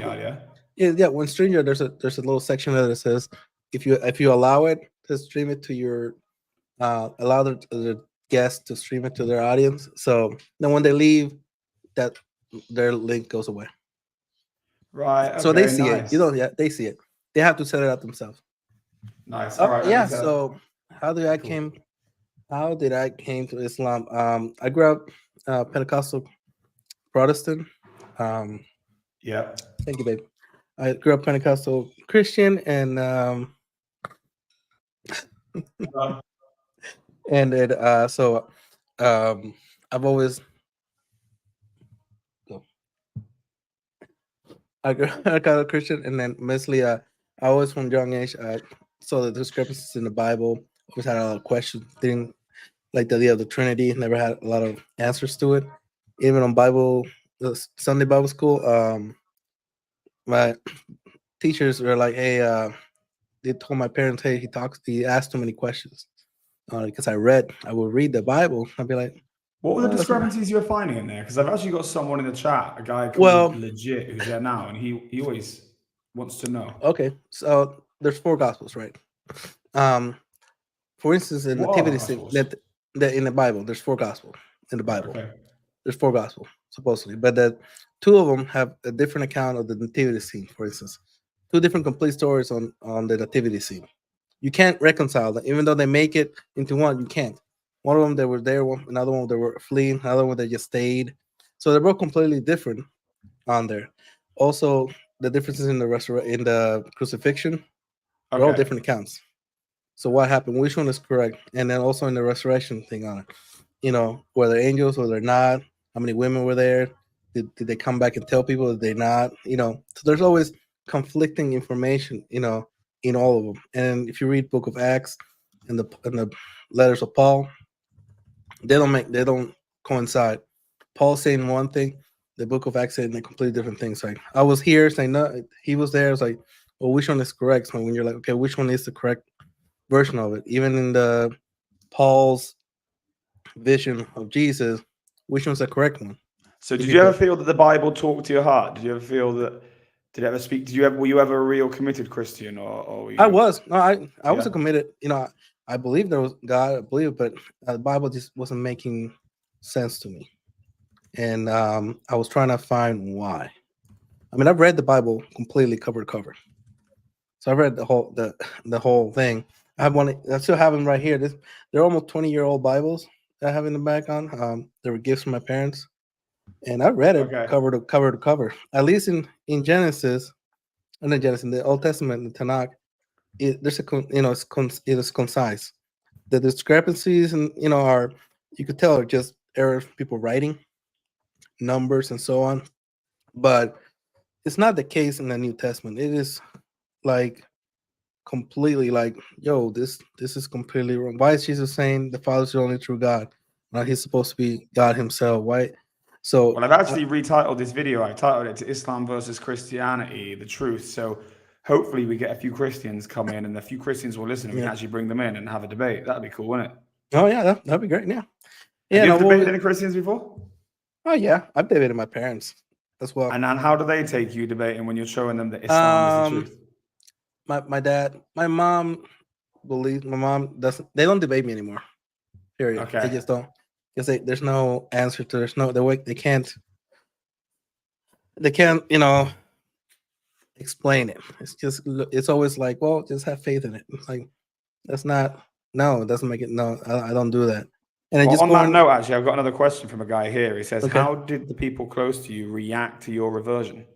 StreamYard, yeah. Yeah. When StreamYard, there's a little section there that says if you allow it to stream it to your allow the guests to stream it to their audience. So then when they leave, that their link goes away. Right. So Okay. they see it. Nice. You don't. Yeah, they see it. They have to set it up themselves. Nice. All right. Yeah. So how did I came? How did I came to Islam? I grew up Pentecostal Protestant. Yeah. Thank you, babe. I grew up Pentecostal Christian, and and it so I've always I got a Christian, and then mostly I always from young age I saw the discrepancies in the Bible. Always had a lot of questions. Didn't like the idea of the Trinity. Never had a lot of answers to it. Even on the Sunday Bible school, my teachers were like, "Hey," they told my parents, "Hey, he asked too many questions." Because I would read the Bible. I'd be like, what were the discrepancies you were finding in there? Because I've actually got someone in the chat, a guy called Legit, who's there now, and he always wants to know. Okay, so there's 4 gospels, right? For instance, in nativity scene, that in the Bible, there's 4 gospels in the Bible. Okay. There's 4 gospels supposedly, but that 2 of them have a different account of the nativity scene. For instance, 2 different complete stories on the nativity scene. You can't reconcile them, even though they make it into one. You can't. One of them they were there, another one they were fleeing, another one they just stayed. So they're both completely different on there. Also, the differences in the crucifixion, they're all different accounts. So what happened? Which one is correct? And then also in the resurrection thing on it, were there angels or they're not? How many women were there? Did they come back and tell people that they're not? So there's always conflicting information, in all of them. And if you read Book of Acts and the letters of Paul, they don't coincide. Paul saying one thing, the Book of Acts saying a completely different thing. It's like I was here saying no, he was there. It's like, well, which one is correct? So when you're like, okay, which one is the correct version of it? Even in the Paul's vision of Jesus, which one's the correct one? So did you ever feel that the Bible talked to your heart? Did you ever feel that? Did it ever speak? Were you ever a real committed Christian, or were you? I was. No, I was a committed. I believe there was God. I believe, but the Bible just wasn't making sense to me, and I was trying to find why. I mean, I've read the Bible completely cover to cover, so I read the whole thing. I have one. I still have them right here. They're almost 20-year-old Bibles that I have in the back on. They were gifts from my parents, and I read it cover to cover. At least in Genesis, and in Genesis, in the Old Testament, the Tanakh, it's concise. The discrepancies and are, you could tell, are just errors, people writing numbers and so on. But it's not the case in the New Testament. It is like completely like, yo, this is completely wrong. Why is Jesus saying the Father is the only true God? Now he's supposed to be God himself. Why? So well, I've actually retitled this video. I titled it to Islam versus Christianity, the truth. So hopefully we get a few Christians come in, and a few Christians will listen, and we can actually bring them in and have a debate. That'd be cool, wouldn't it? Oh yeah, that'd be great. Yeah. Have you ever debated any Christians before? Oh yeah, I've debated my parents as well. And how do they take you debating when you're showing them that Islam is the truth? My dad, my mom believes. My mom doesn't. They don't debate me anymore. Period. Okay. They just don't. Because there's no answer to. There's no. They can't. They can't. Explain it. It's always like, well, just have faith in it. It's like that's not. No, it doesn't make it. No, I don't do that. And on that note, actually, I've got another question from a guy here. He says, "How did the people close to you react to your reversion?"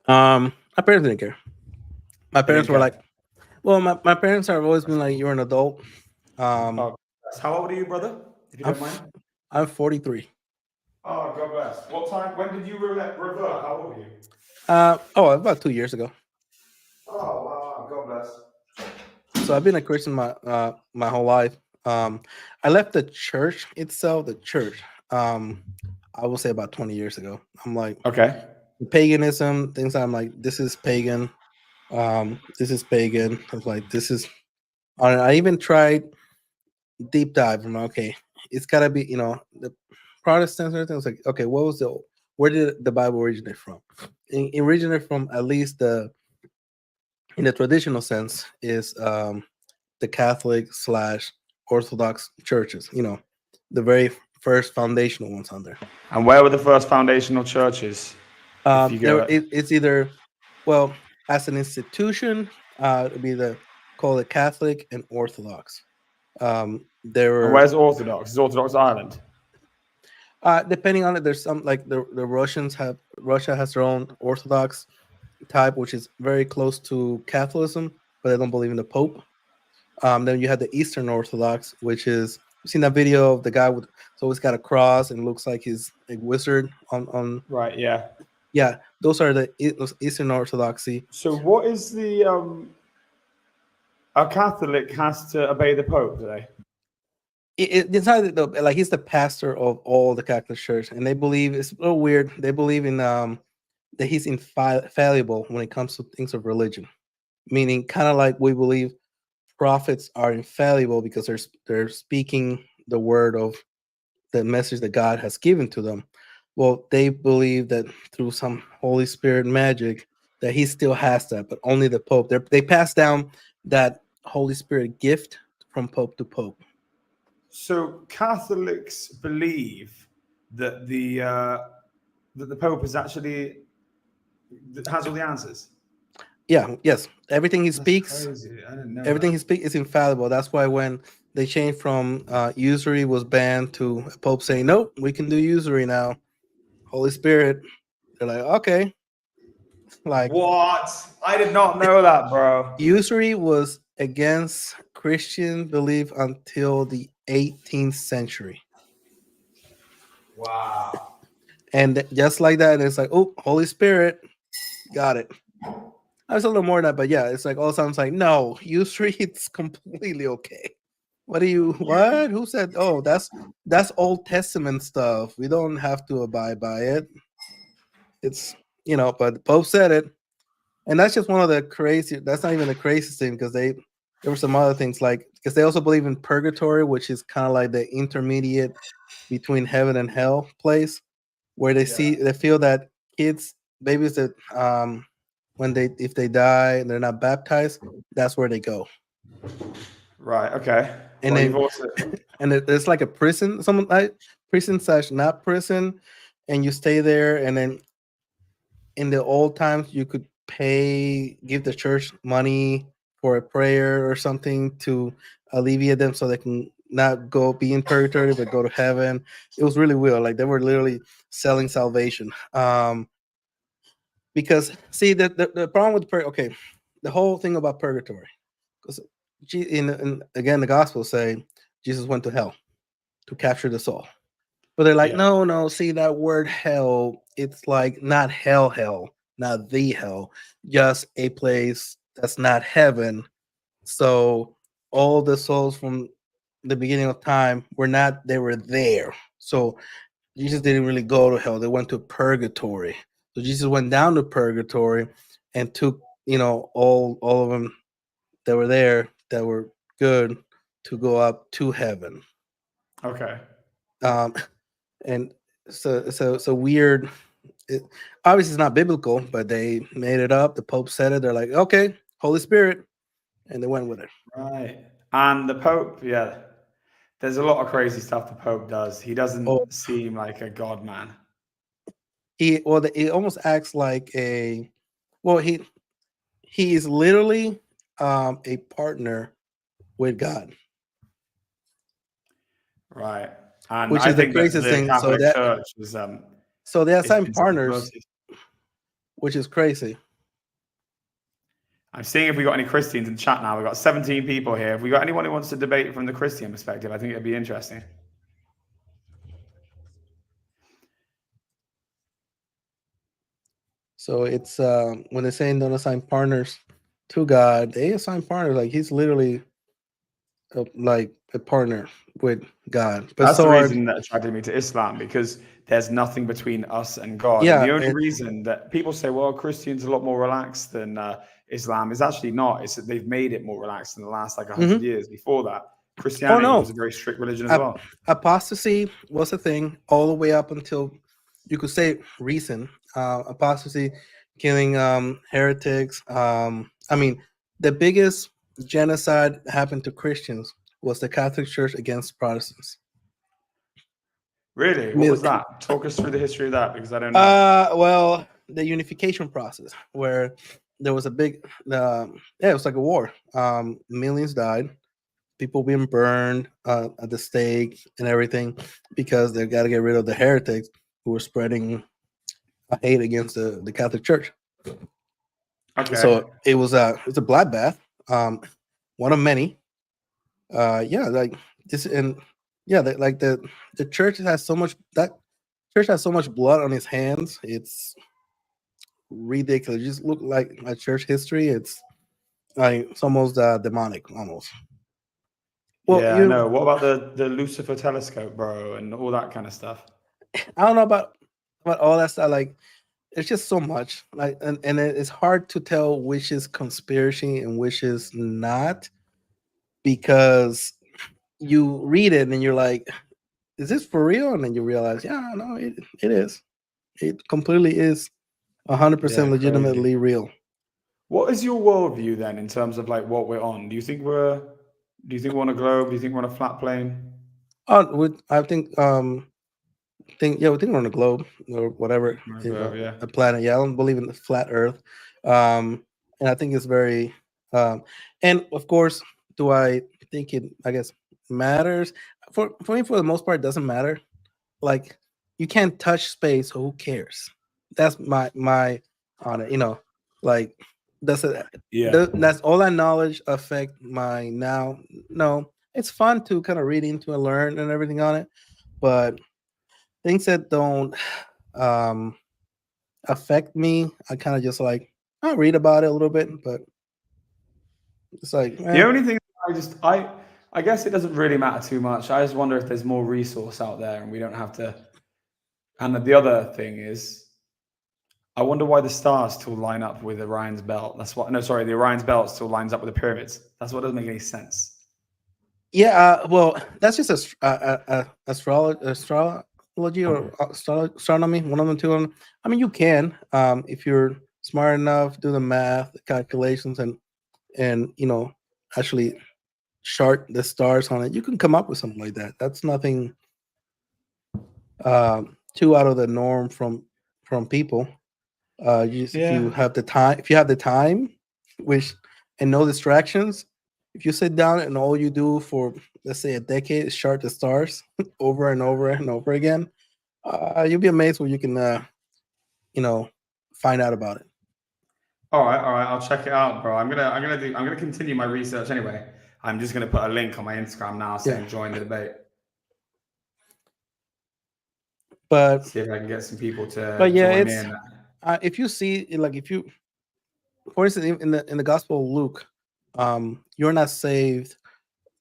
My parents didn't care. My parents were like, well, my parents have always been like, you're an adult. How old are you, brother? If you don't mind. I'm 43. Oh, God bless. What time? When did you revert? How old are you? About 2 years ago. Oh, wow. God bless. So I've been a Christian my whole life. I left the church itself. I will say about 20 years ago. I'm like, okay, paganism things. I'm like, this is pagan. This is pagan. I was like, this is. I even tried deep dive. I'm like, okay, it's gotta be the Protestants and everything. I was like, okay, what where did the Bible originate from? It originated from, at least in the traditional sense, is the Catholic / Orthodox churches. The very first foundational ones on there. And where were the first foundational churches? If you go, It's either, well, as an institution, it'd be call it Catholic and Orthodox. There and were, where's Orthodox? Is Orthodox Ireland? depending on it, there's some, like the Russia has their own Orthodox type, which is very close to Catholicism, but they don't believe in the Pope. Then you have the Eastern Orthodox, which is, you've seen that video of the guy with, so he's got a cross and looks like he's a wizard on. Right. Yeah. Yeah, those are the Eastern Orthodoxy. So what is the a Catholic has to obey the Pope, do they? It's not like he's the pastor of all the Catholic Church, and they believe, it's a little weird. They believe in that he's infallible when it comes to things of religion, meaning kind of like we believe prophets are infallible because they're speaking the word of the message that God has given to them. Well, they believe that through some Holy Spirit magic that he still has that, but only the Pope. They pass down that Holy Spirit gift from Pope to Pope. So Catholics believe that the Pope is actually has all the answers. Yeah, yes. Everything he speaks, Crazy. I didn't know everything that. he speaks is infallible. That's why when they changed from usury was banned to a Pope saying, nope, we can do usury now. Holy Spirit, they're like, okay. Like, What? I did not know that, bro. usury was against Christian belief until the 18th century. Wow. And just like that, it's like, oh, Holy Spirit, got it. I was a little more than that, but yeah, it's like all of a sudden it's like, no, usury, it's completely okay. What? Who said, oh, that's Old Testament stuff. We don't have to abide by it. It's, but the Pope said it. And that's just one of the that's not even the craziest thing, because there were some other things, like, because they also believe in purgatory, which is kind of like the intermediate between heaven and hell place, where they feel that babies that if they die and they're not baptized, that's where they go. Right. Okay. And well, then you've also and there's like a prison, some like prison / not prison, and you stay there, and then in the old times you could give the church money for a prayer or something to alleviate them so they can not be in purgatory but go to heaven. It was really weird. Like, they were literally selling salvation. Because see, the problem with the whole thing about purgatory, because again the Gospels say Jesus went to hell to capture the soul. But they're like, no, see, that word hell, it's like not hell, not the hell, just a place that's not heaven. So all the souls from the beginning of time they were there. So Jesus didn't really go to hell. They went to purgatory. So Jesus went down to purgatory and took, all of them that were there that were good to go up to heaven. okay. And so weird. Obviously, it's not biblical, but they made it up. The Pope said it. They're like, okay, Holy Spirit, and they went with it. Right. And the Pope, there's a lot of crazy stuff the Pope does. He doesn't seem like a god man. He almost acts like he is literally a partner with God. Right. And Which I is the think that craziest the thing. Catholic Church is So they it's assign been partners, subverted. which is crazy. I'm seeing if we got any Christians in chat now. We've got 17 people here. If we got anyone who wants to debate from the Christian perspective, I think it'd be interesting. So it's when they're saying don't assign partners to God, they assign partners, like he's literally like a partner with God. But that's the reason that attracted me to Islam, because there's nothing between us and God. Yeah, and the only reason that people say, well, Christians are a lot more relaxed than Islam, is actually not. It's that they've made it more relaxed in the last 100 years. Before that, Christianity was a very strict religion as well. Apostasy was a thing all the way up until you could say recent apostasy, killing heretics. I mean, the biggest genocide happened to Christians was the Catholic Church against Protestants. Really? What Mil- was that? Talk us through the history of that because I don't know. Well, the unification process where there was a big, it was like a war. Millions died, people being burned at the stake and everything because they got to get rid of the heretics who were spreading hate against the Catholic Church. Okay. So it's a bloodbath, one of many. Yeah, like this, and yeah, like the church has so much that church has so much blood on its hands. It's ridiculous. Just look like at church history. It's like it's almost demonic, almost. Well, Yeah, I know. What about the Lucifer telescope, bro, and all that kind of stuff? I don't know about all that stuff. Like it's just so much. Like and it's hard to tell which is conspiracy and which is not because you read it and you're like, is this for real? And then you realize, yeah, no, it is. It completely is 100% Yeah, legitimately crazy. real. What is your worldview then in terms of like what we're on? Do you think we're on a globe? Do you think we're on a flat plane? I think we think we're on a globe or whatever, We're on a globe, yeah. a planet. Yeah, I don't believe in the flat Earth, and I think it's very, and of course, do I think it? I guess matters for me for the most part. It doesn't matter. Like you can't touch space, so who cares? That's my on it. Like does it? Yeah. That's all that knowledge affect my now? No, it's fun to kind of read into and learn and everything on it, but things that don't um affect me, I kind of just like I'll read about it a little bit, but it's like The only thing I guess it doesn't really matter too much. I just wonder if there's more resource out there and we don't have to. And the other thing is, I wonder why the stars still line up with Orion's belt. That's what. No, sorry, the Orion's belt still lines up with the pyramids. That's what doesn't make any sense. yeah, well, that's just astrology or astronomy, one of them two. I mean, you can if you're smart enough, do the math, the calculations, and actually chart the stars on it. You can come up with something like that. That's nothing too out of the norm from people. If you Yeah. have the time, which and no distractions, if you sit down and all you do for let's say a decade is chart the stars over and over and over again, you'll be amazed what you can you know find out about it. All right, all right. I'll check it out, bro. I'm gonna continue my research anyway. I'm just gonna put a link on my Instagram now Yeah, saying join the debate. but See if I can get some people to yeah, join it's in. if you see like if you for instance in the Gospel of Luke, you're not saved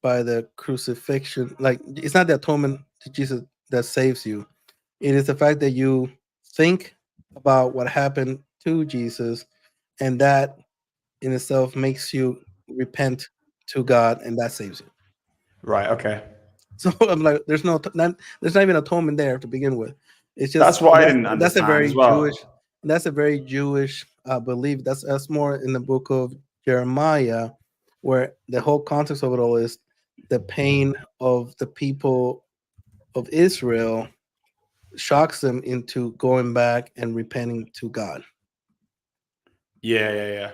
by the crucifixion. Like it's not the atonement to Jesus that saves you. It is the fact that you think about what happened to Jesus, and that in itself makes you repent to God, and that saves you. Right. Okay. So I'm like, there's not even atonement there to begin with. It's That's just what I didn't understand as well. That's a very Jewish belief. That's more in the book of Jeremiah, where the whole context of it all is the pain of the people of Israel shocks them into going back and repenting to God. Yeah, yeah, yeah.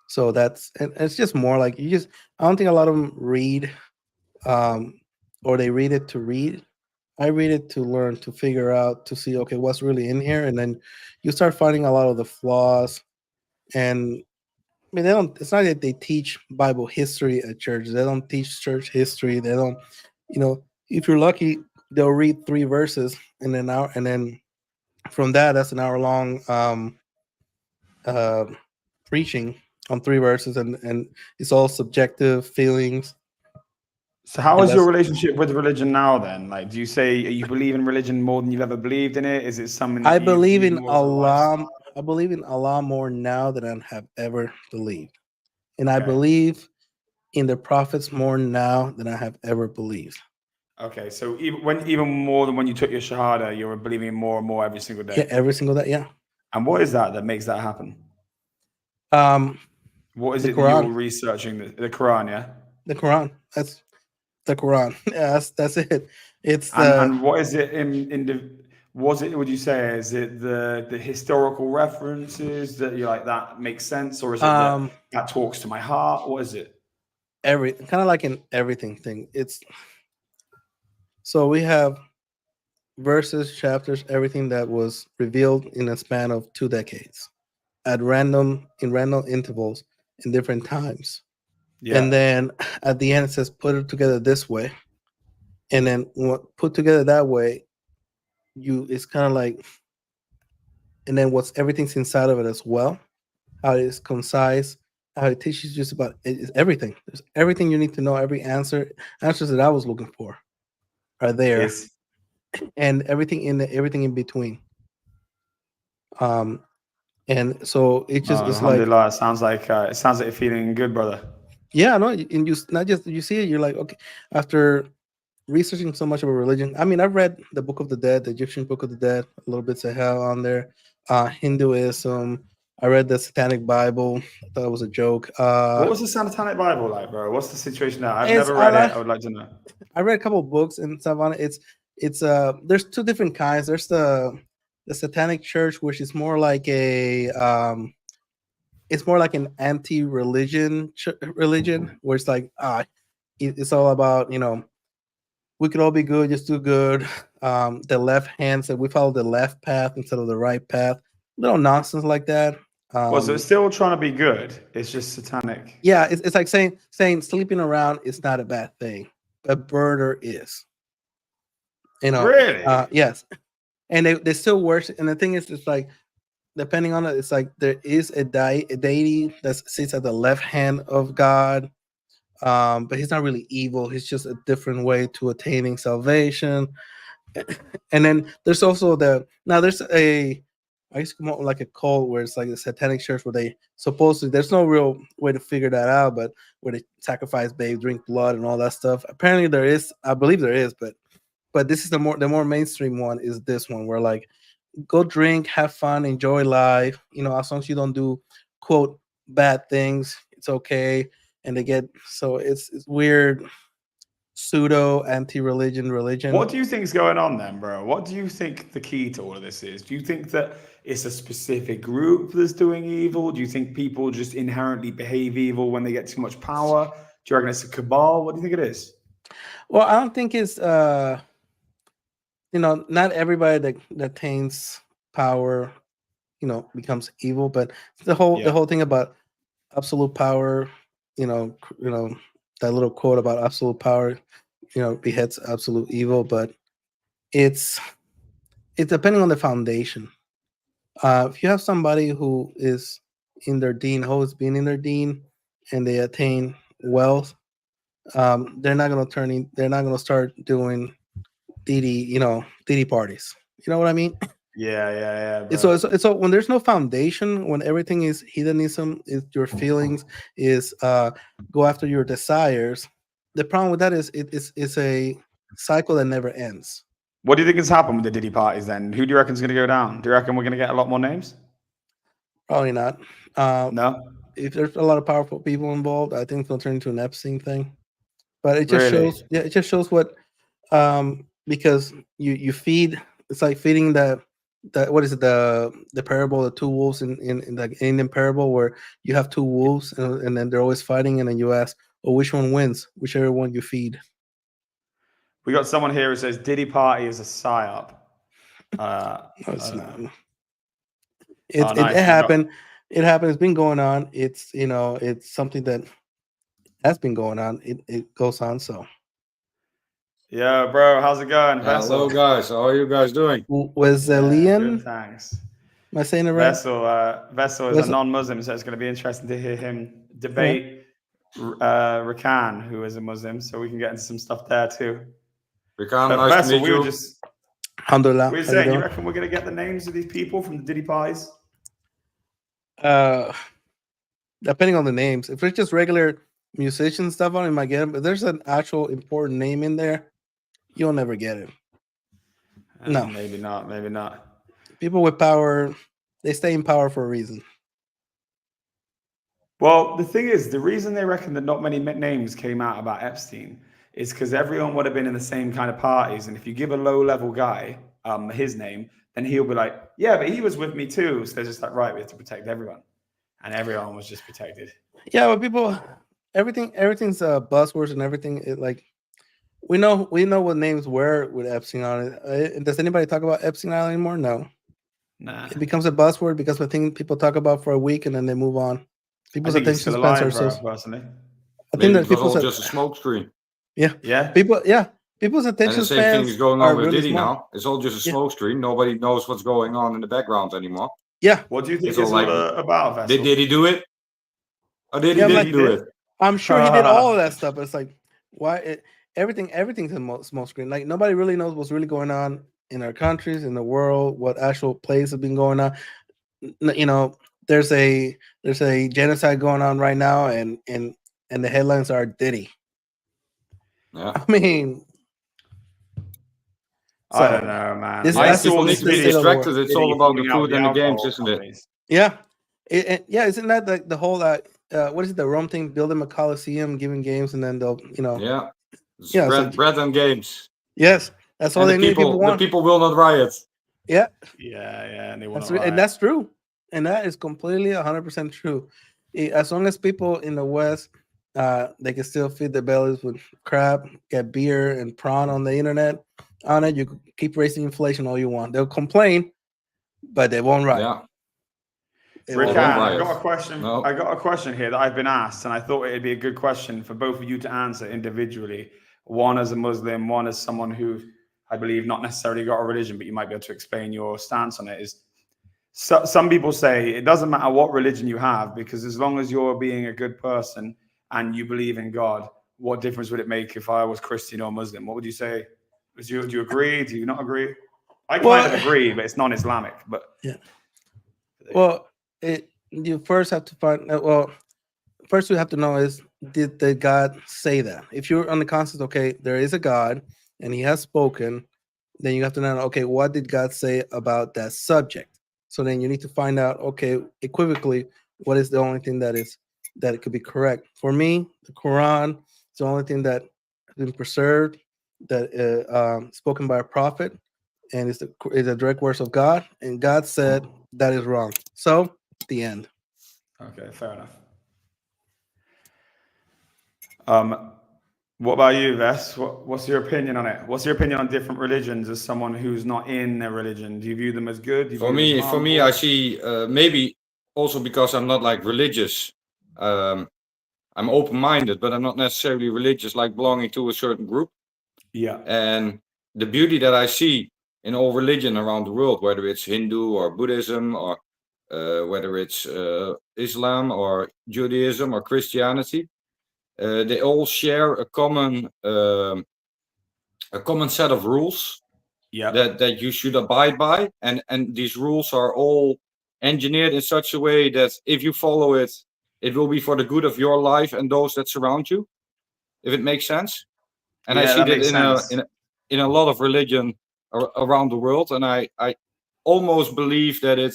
So that's and it's just more like you just I don't think a lot of them read um or they read it to read. I read it to learn, to figure out, to see okay what's really in here, and then you start finding a lot of the flaws. And I mean, they don't. It's not that they teach Bible history at church. They don't teach church history. They don't. If you're lucky, they'll read 3 verses in an hour, and then from that's an hour long uh, preaching on 3 verses, and it's all subjective feelings, So how and is your that's relationship with religion now then? Like, do you say you believe in religion more than you've ever believed in it? Is it something I that you believe view in more as a lifestyle? Allah. I believe in Allah more now than I have ever believed, and I Okay. believe in the prophets more now than I have ever believed. Okay, so even more than when you took your shahada, you were believing more and more every single Yeah, day. every single day. Yeah. And what is that makes that happen? Um, What is the it that you're Quran. researching? The Quran, yeah. The Quran. That's the Quran. Yeah, that's it. It's the And what is it in the? Was it? Would you say is it the historical references that you like that makes sense, or is it um that talks to my heart? What is it? every kind of like an everything thing. It's so we have verses, chapters, everything that was revealed in a span of 2 decades at random intervals in different times. Yeah. And then at the end it says put it together this way. And then put together that way, you it's kind of like, and then what's everything's inside of it as well. How it is concise, how it teaches you just about it's everything. There's everything you need to know, every answers that I was looking for are there, Is and everything in between. Um, and so it's like, Alhamdulillah. It sounds like you're feeling good, brother. yeah, no, and you not just you see it, you're like, okay, after researching so much about religion. I mean, I've read the Book of the Dead, the Egyptian Book of the Dead, a little bits of hell on there, Hinduism. I read the Satanic Bible. I thought it was a joke. What was the Satanic Bible like, bro? What's the situation now? I've It's never I read it. like I would like to know. I read a couple of books and stuff on it. It's there's two different kinds. There's the Satanic Church, which is more like a it's more like an anti-religion religion, where it's like it's all about, we could all be good, just do good. The left hand said we follow the left path instead of the right path. Little nonsense like that. Well, so it's still trying to be good. It's just satanic. Yeah, it's like saying sleeping around is not a bad thing, but murder is. Really? Yes, and they still worship. And the thing is, it's like depending on it, it's like there is a deity that sits at the left hand of God, but he's not really evil. He's just a different way to attaining salvation. And then there's also there's a I guess more like a cult where it's like a satanic church where they supposedly there's no real way to figure that out, but where they sacrifice babes, drink blood, and all that stuff. Apparently there is, I believe there is, but this is the more mainstream one is this one where like go drink, have fun, enjoy life. As long as you don't do quote bad things, it's okay. And they get so it's weird pseudo anti-religion religion. What do you think is going on then, bro? What do you think the key to all of this is? Do you think that it's a specific group that's doing evil? Do you think people just inherently behave evil when they get too much power? Do you reckon it's a cabal? What do you think it is? Well, I don't think it's not everybody that attains power, becomes evil, but the whole Yeah. thing about absolute power, that little quote about absolute power, beheads absolute evil, but it's it's depending on the foundation. If you have somebody who is in their deen, always been in their deen, and they attain wealth, they're not gonna start doing Diddy parties. You know what I mean? Yeah, It's bro. so, so when there's no foundation, when everything is hedonism, is your feelings, is go after your desires. The problem with that is it's a cycle that never ends. What do you think has happened with the Diddy parties then? Who do you reckon is going to go down? Do you reckon we're going to get a lot more names? Probably not. Uh, No? if there's a lot of powerful people involved, I think it'll turn into an Epstein thing. But it just Really? shows, yeah, it just shows what because you feed. It's like feeding the what is it, the parable of the two wolves in the Indian parable where you have two wolves and then they're always fighting, and then you ask, well, which one wins? Whichever one you feed. We got someone here who says Diddy party is a psyop. No, I it's don't not. know. Oh, It nice. We got happened. It happened. It's been going on. It's something that has been going on. It goes on. So yeah, bro. How's it going, Hello, Vessel? guys. How are you guys doing? Yeah, good. Wesleyan, Thanks. am I saying it right? Vessel is a Was non-Muslim, so it's going to be interesting to hear him right. debate Rican, who is a Muslim, so we can get into some stuff there too. Rican, But nice to Vessel, meet you. Alhamdulillah. we were How you saying, you doing? reckon we're going to get the names of these people from the Diddy pies? Uh, Depending on the names. If it's just regular musician stuff on it, you might get it. But there's an actual important name in there. you'll never get it. No. Maybe not. Maybe not. People with power, they stay in power for a reason. Well, the thing is, the reason they reckon that not many names came out about Epstein is because everyone would have been in the same kind of parties, and if you give a low-level guy his name, then he'll be like, "Yeah, but he was with me too." So they're just like, "Right, we have to protect everyone," and everyone was just protected. Yeah, but people, everything's buzzwords and everything. Like we know what names were with Epstein on it. Does anybody talk about Epstein Island anymore? No. Nah, It becomes a buzzword because a thing people talk about for a week and then they move on. I People's think he's attention still spans are alive, so. personally. I think Maybe that it was people's all just a smoke screen. yeah Yeah. people's And attention the same thing spans is going are on with really Diddy small. now. It's all just a Yeah. smoke screen. Nobody knows what's going on in the background anymore. Yeah, What do you think It's it's all all like, about, Vessel? Did he do it? Or did he Yeah, I'm didn't like- do it? I'm sure he did all of that stuff. But it's like why everything's in small screen. Like nobody really knows what's really going on in our countries, in the world, what actual plays have been going on. You know, there's a genocide going on right now, and the headlines are Diddy. Yeah. I mean, I don't know, man. This- I that's saw People just need to this be the state video of the world. distracted. It's Diddy all about the calling out food and the games, alcohol isn't it? companies. Yeah, yeah. Isn't that the whole what is it? The Rome thing, building a coliseum, giving games, and then they'll Yeah. It's Yeah, it's bread, like- bread and games. yes, that's all And they need. People the want. people will not riot. Yeah, Yeah, and they want that's to and riot. that's true, and that is completely 100% true. As long as people in the West, they can still feed their bellies with crap, get beer and prawn on the internet. On it, you can keep raising inflation all you want. They'll complain, but they won't riot. Yeah. They Rican, won't won't I riot. got a question. No. I got a question here that I've been asked, and I thought it'd be a good question for both of you to answer individually. One as a Muslim, one as someone who I believe not necessarily got a religion, but you might be able to explain your stance on it. Some people say it doesn't matter what religion you have, because as long as you're being a good person and you believe in God, what difference would it make if I was Christian or Muslim? What would you say? Do you agree? Do you not agree? I kind of agree, but it's non-Islamic. But yeah. Well, you first have to find. First we have to know is did God say that? If you're on the concept, okay, there is a God and He has spoken, then you have to know, okay, what did God say about that subject? So then you need to find out, okay, equivocally, what is the only thing that it could be correct? For me, the Quran is the only thing that has been preserved, that spoken by a prophet, and is the direct words of God. And God said that is wrong. So the end. okay, fair enough. What about you, Ves? What's your opinion on it? What's your opinion on different religions as someone who's not in a religion? Do you view them as good? Do you For view them me, as for me, harmful? I see maybe also because I'm not like religious. I'm open-minded, but I'm not necessarily religious, like belonging to a certain group. Yeah. And the beauty that I see in all religion around the world, whether it's Hindu or Buddhism or whether it's Islam or Judaism or Christianity, they all share a common set of rules Yeah. that you should abide by, and these rules are all engineered in such a way that if you follow it, it will be for the good of your life and those that surround you, if it makes sense. And I Yeah, see that makes sense. in a lot of religion around the world, and I almost believe that it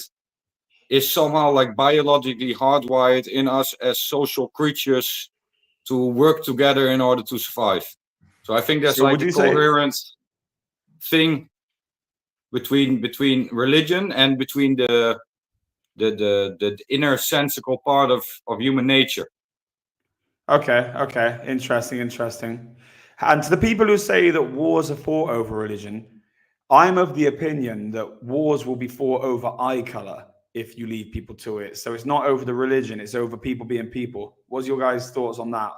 is somehow like biologically hardwired in us as social creatures to work together in order to survive. So I think that's So like would a you say- coherent thing between religion and between the inner sensical part of human nature. Okay. Interesting. And to the people who say that wars are fought over religion, I'm of the opinion that wars will be fought over eye color if you leave people to it. So it's not over the religion, it's over people being people. What's your guys' thoughts on that?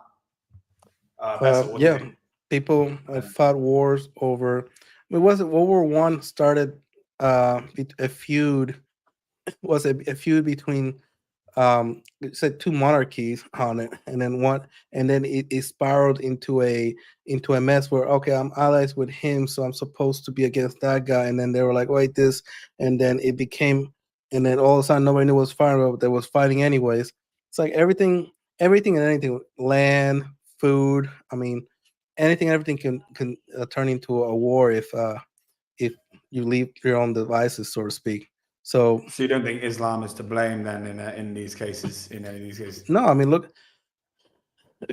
Vessel, what do you think? People have fought wars over. I mean, was it World War One started a feud? Was a feud between it said two monarchies on it, and then it spiraled into a mess where okay, I'm allies with him, so I'm supposed to be against that guy, and then they were like, wait, this, and then it became, and then all of a sudden nobody knew what was fighting, but they was fighting anyways. It's like everything and anything, land, food. I mean, anything, everything can turn into a war if you leave your own devices, so to speak. So you don't think Islam is to blame then in these cases? In these cases, no, I mean, look,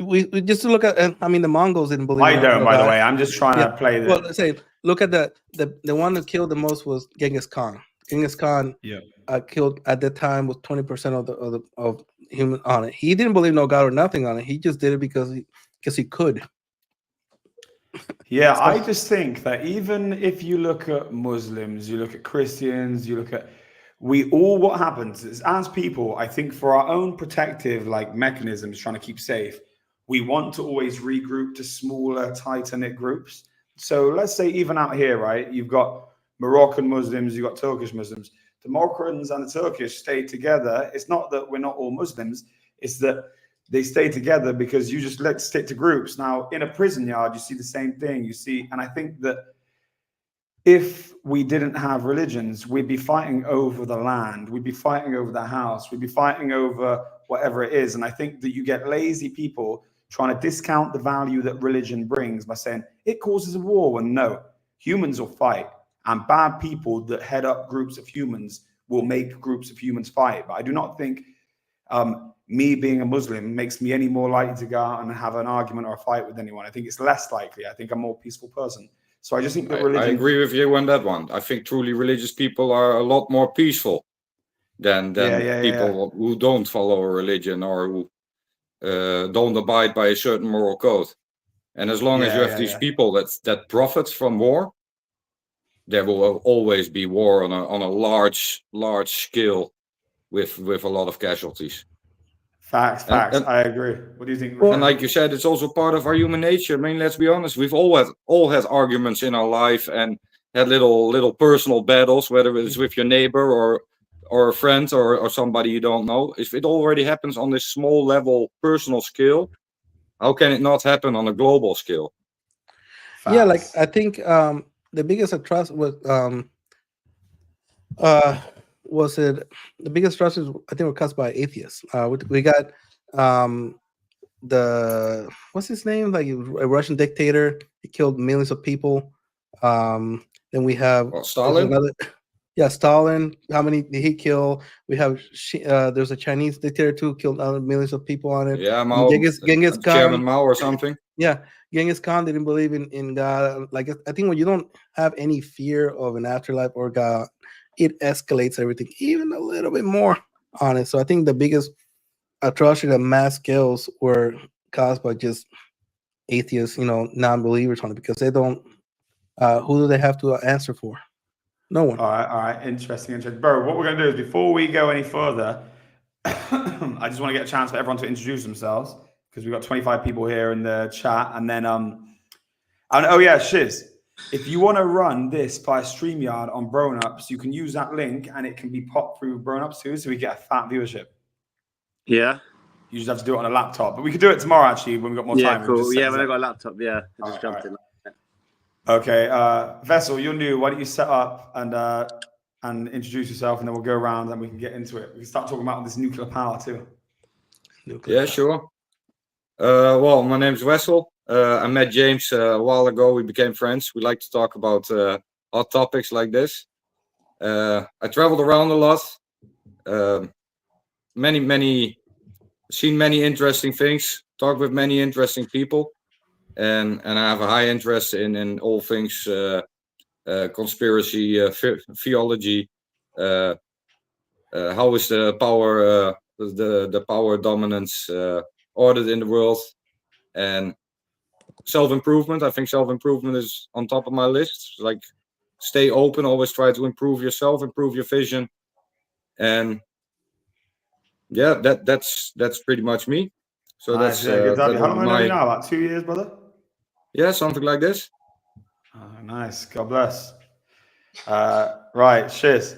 we just look at, I mean, the Mongols didn't believe. I in don't. no By the God. way, I'm just trying to play Well, the. let's say, look at the one that killed the most was Genghis Khan. Genghis Khan Yeah. killed at that time with 20% of human on it. He didn't believe no God or nothing on it. He just did it because he could. Yeah, I just think that even if you look at Muslims, you look at Christians, you look at what happens is as people, I think for our own protective like mechanisms trying to keep safe, we want to always regroup to smaller, tighter knit groups. So let's say even out here, right, you've got Moroccan Muslims, you've got Turkish Muslims. The Moroccans and the Turkish stay together. It's not that we're not all Muslims, it's that they stay together because you just let stick to groups. Now, in a prison yard, you see the same thing. You see, and I think that if we didn't have religions, we'd be fighting over the land, we'd be fighting over the house, we'd be fighting over whatever it is. And I think that you get lazy people trying to discount the value that religion brings by saying it causes a war. And no, humans will fight, and bad people that head up groups of humans will make groups of humans fight. But I do not think me being a Muslim makes me any more likely to go out and have an argument or a fight with anyone. I think it's less likely. I think I'm a more peaceful person. So I just think that religion. I agree with you on that one. I think truly religious people are a lot more peaceful than people who don't follow a religion or who don't abide by a certain moral code. And as long as you have these people that profits from war, there will always be war on a large scale with a lot of casualties. Facts. I agree. What do you think? And like you said, it's also part of our human nature. I mean, let's be honest. We've all had arguments in our life and had little personal battles, whether it's with your neighbor or a friend or somebody you don't know. If it already happens on this small level personal scale, how can it not happen on a global scale? Facts. Yeah, like I think the biggest atrocity was it the biggest atrocities I think were caused by atheists. We got the what's his name, like a Russian dictator. He killed millions of people. Then we have Stalin. Stalin. How many did he kill? We have there's a Chinese dictator too, killed other millions of people on it. Yeah, Mao, Genghis Khan, Chairman Mao or something. Yeah, Genghis Khan didn't believe in God. Like I think when you don't have any fear of an afterlife or God, it escalates everything even a little bit more on it. So I think the biggest atrocity on mass scales were caused by just atheists, non-believers on it, because they don't. Who do they have to answer for? No one. All right. Interesting. Bro, what we're going to do is before we go any further, I just want to get a chance for everyone to introduce themselves because we've got 25 people here in the chat. And then, Shiz, if you want to run this by StreamYard on Grown Ups, you can use that link and it can be popped through Grown Ups too, so we get a fat viewership. Yeah. You just have to do it on a laptop, but we could do it tomorrow actually when we've got more time. Cool. Yeah, when I got a laptop, I just jumped in. Okay, Vessel, you're new. Why don't you set up and introduce yourself, and then we'll go around and we can get into it. We can start talking about this nuclear power too. Sure. Well, my name's Wessel. I met James a while ago. We became friends. We like to talk about hot topics like this. I traveled around a lot. Seen many interesting things. Talked with many interesting people. And I have a high interest in all things conspiracy, theology. How is the power the power dominance ordered in the world, and self-improvement. I think self-improvement is on top of my list. Like, stay open, always try to improve yourself, improve your vision, and yeah, that's pretty much me. So nice, that's good to have you. that How would long be have you my now? About 2 years, brother? yeah, something like this. Oh, nice. God bless. Right, Shiz.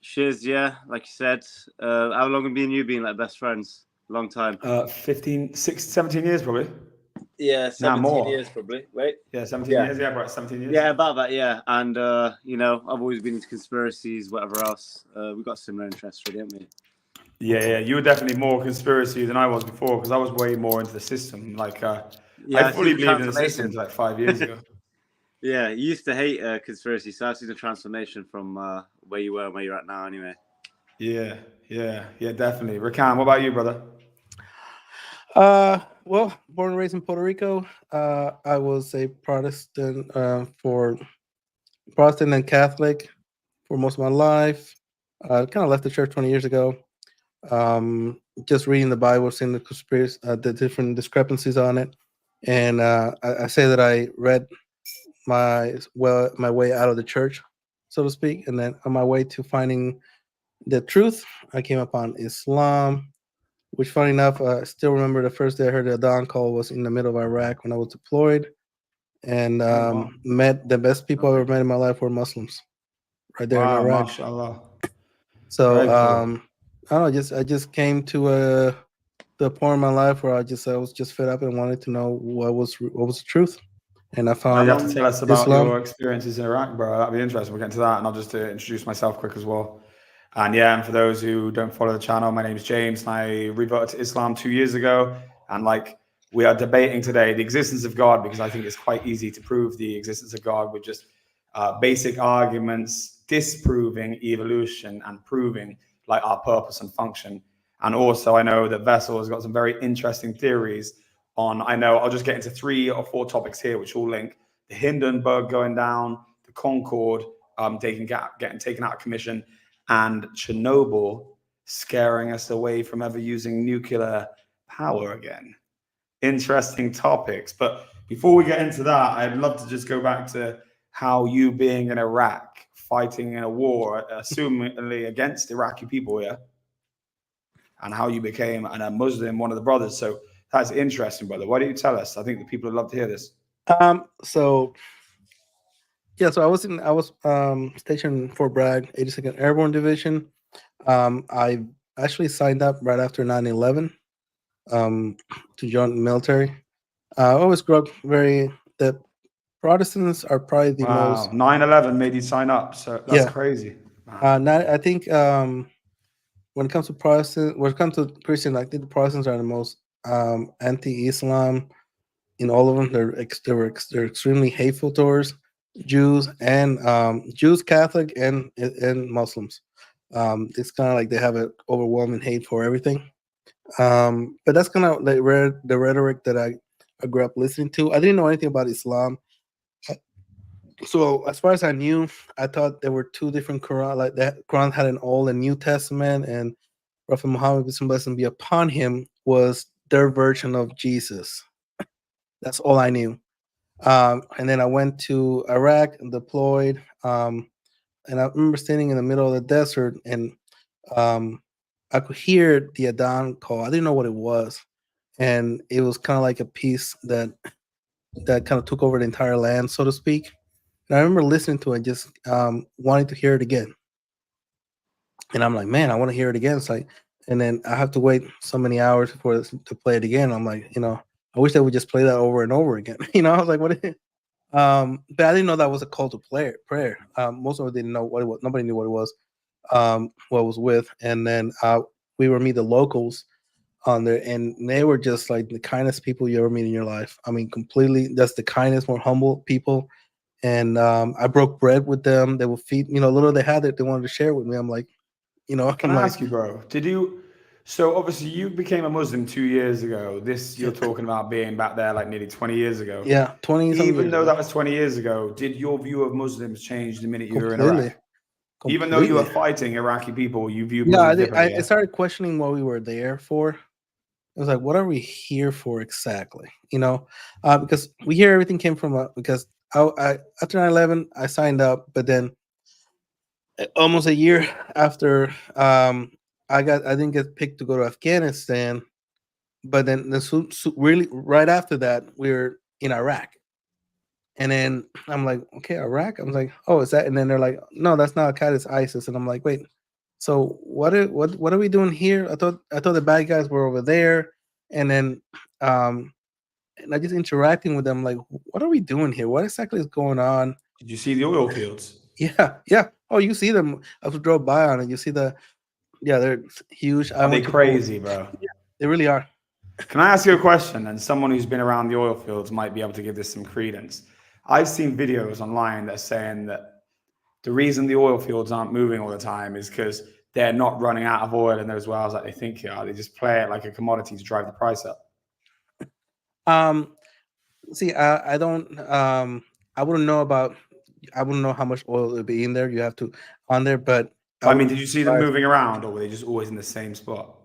Shiz, yeah, like you said. How long have me and you been like best friends? Long time. 17 years probably. Yeah, 17 more. years probably. Wait. Yeah, 17 years. Yeah, right, 17 years. Yeah, about that, yeah. And, I've always been into conspiracies, whatever else. We've got similar interests, really, haven't we? Yeah, you were definitely more conspiracy than I was before because I was way more into the system. Like, I Yeah, I've seen fully the believed in the system transformation. like 5 years ago. Yeah, you used to hate conspiracy, so I've seen the transformation from where you were and where you're at now. Anyway. Yeah, definitely. Rican, what about you, brother? Well, born and raised in Puerto Rico. I was a Protestant for Protestant and Catholic for most of my life. Kind of left the church 20 years ago. Just reading the Bible, seeing the conspiracy, the different discrepancies on it, and I say that I read my way out of the church, so to speak, and then on my way to finding the truth, I came upon Islam. Which, funny enough, I still remember the first day I heard the Adhan call was in the middle of Iraq when I was deployed, and Oh, wow. met the best people I ever met in my life were Muslims, right there in Wow, Iraq. mashallah. So Very cool. I don't know, I just came to the point in my life where I was just fed up and wanted to know what was the truth, and I Now found you have to tell us about Islam. your experiences in Iraq, bro. That'd be interesting. We'll get into that, and I'll just introduce myself quick as well. And for those who don't follow the channel, my name is James, and I reverted to Islam 2 years ago. And like we are debating today the existence of God because I think it's quite easy to prove the existence of God with just basic arguments, disproving evolution and proving like our purpose and function. And also, I know that Vessel has got some very interesting theories on. I know I'll just get into 3 or 4 topics here, which all link: the Hindenburg going down, the Concorde getting taken out of commission, and Chernobyl scaring us away from ever using nuclear power again. Interesting topics. But before we get into that, I'd love to just go back to how you being in Iraq, fighting in a war, assumingly against Iraqi people, yeah, and how you became a Muslim, one of the brothers. So that's interesting, brother. Why don't you tell us? I think the people would love to hear this. So yeah, so I was stationed in Fort Bragg, 82nd Airborne Division. I actually signed up right after 9/11 to join the military. I always grew up the Protestants are probably the Wow, most 9/11 made you sign up. So that's yeah. crazy. Man. I think when it comes to Protestant, when it comes to Christian, I think the Protestants are the most anti-Islam in all of them. They're extremely hateful towards Jews and Jews, Catholic, and Muslims. It's kind of like they have an overwhelming hate for everything. But that's kind of like the rhetoric that I grew up listening to. I didn't know anything about Islam. So as far as I knew, I thought there were 2 different Quran. Like that Quran had an Old and New Testament, and Prophet Muhammad, peace and blessing be upon him, was their version of Jesus. That's all I knew. And then I went to Iraq and deployed. And I remember standing in the middle of the desert, and I could hear the Adhan call. I didn't know what it was, and it was kind of like a piece that kind of took over the entire land, so to speak. And I remember listening to it, just wanting to hear it again. And I'm like, man, I want to hear it again. It's like, and then I have to wait so many hours to play it again. I'm like, I wish they would just play that over and over again. I was like, what? But I didn't know that was a call to prayer. Most of them didn't know what it was. Nobody knew what it was. What it was with. And then we were meet the locals on there, and they were just like the kindest people you ever meet in your life. I mean, completely. That's the kindest, more humble people. And I broke bread with them. They would feed, little they had that they wanted to share with me. I'm like, Can I ask you, bro? Did you? So obviously you became a Muslim 2 years ago. This you're talking about being back there like nearly 20 years ago. Yeah, 20 something Even years though ago. that was 20 years ago, did your view of Muslims change the minute you were in Completely. Iraq? Even though you were fighting Iraqi people, you viewed Yeah, Muslims differently. I started questioning what we were there for. I was like, what are we here for exactly? Because we hear everything came from because I after 9/11 I signed up, but then almost a year after I didn't get picked to go to Afghanistan, but then really right after that we were in Iraq. And then I'm like, okay, Iraq. I'm like, oh, is that? And then they're like, no, that's not Al Qaeda, it's ISIS. And I'm like, wait, so what are we doing here? I thought the bad guys were over there. And then and I just interacting with them, like, what are we doing here? What exactly is going on? Did you see the oil fields? Yeah. Oh, you see them. I drove by on it. You see the Yeah, they're huge. Are they crazy, bro? They really are. Can I ask you a question? And someone who's been around the oil fields might be able to give this some credence. I've seen videos online that are saying that the reason the oil fields aren't moving all the time is because they're not running out of oil in those wells like they think they are. They just play it like a commodity to drive the price up. See, I don't. I wouldn't know about. I wouldn't know how much oil would be in there. You have to on there, but I mean, wouldn't did be you see them surprised. moving around, or were they just always in the same spot?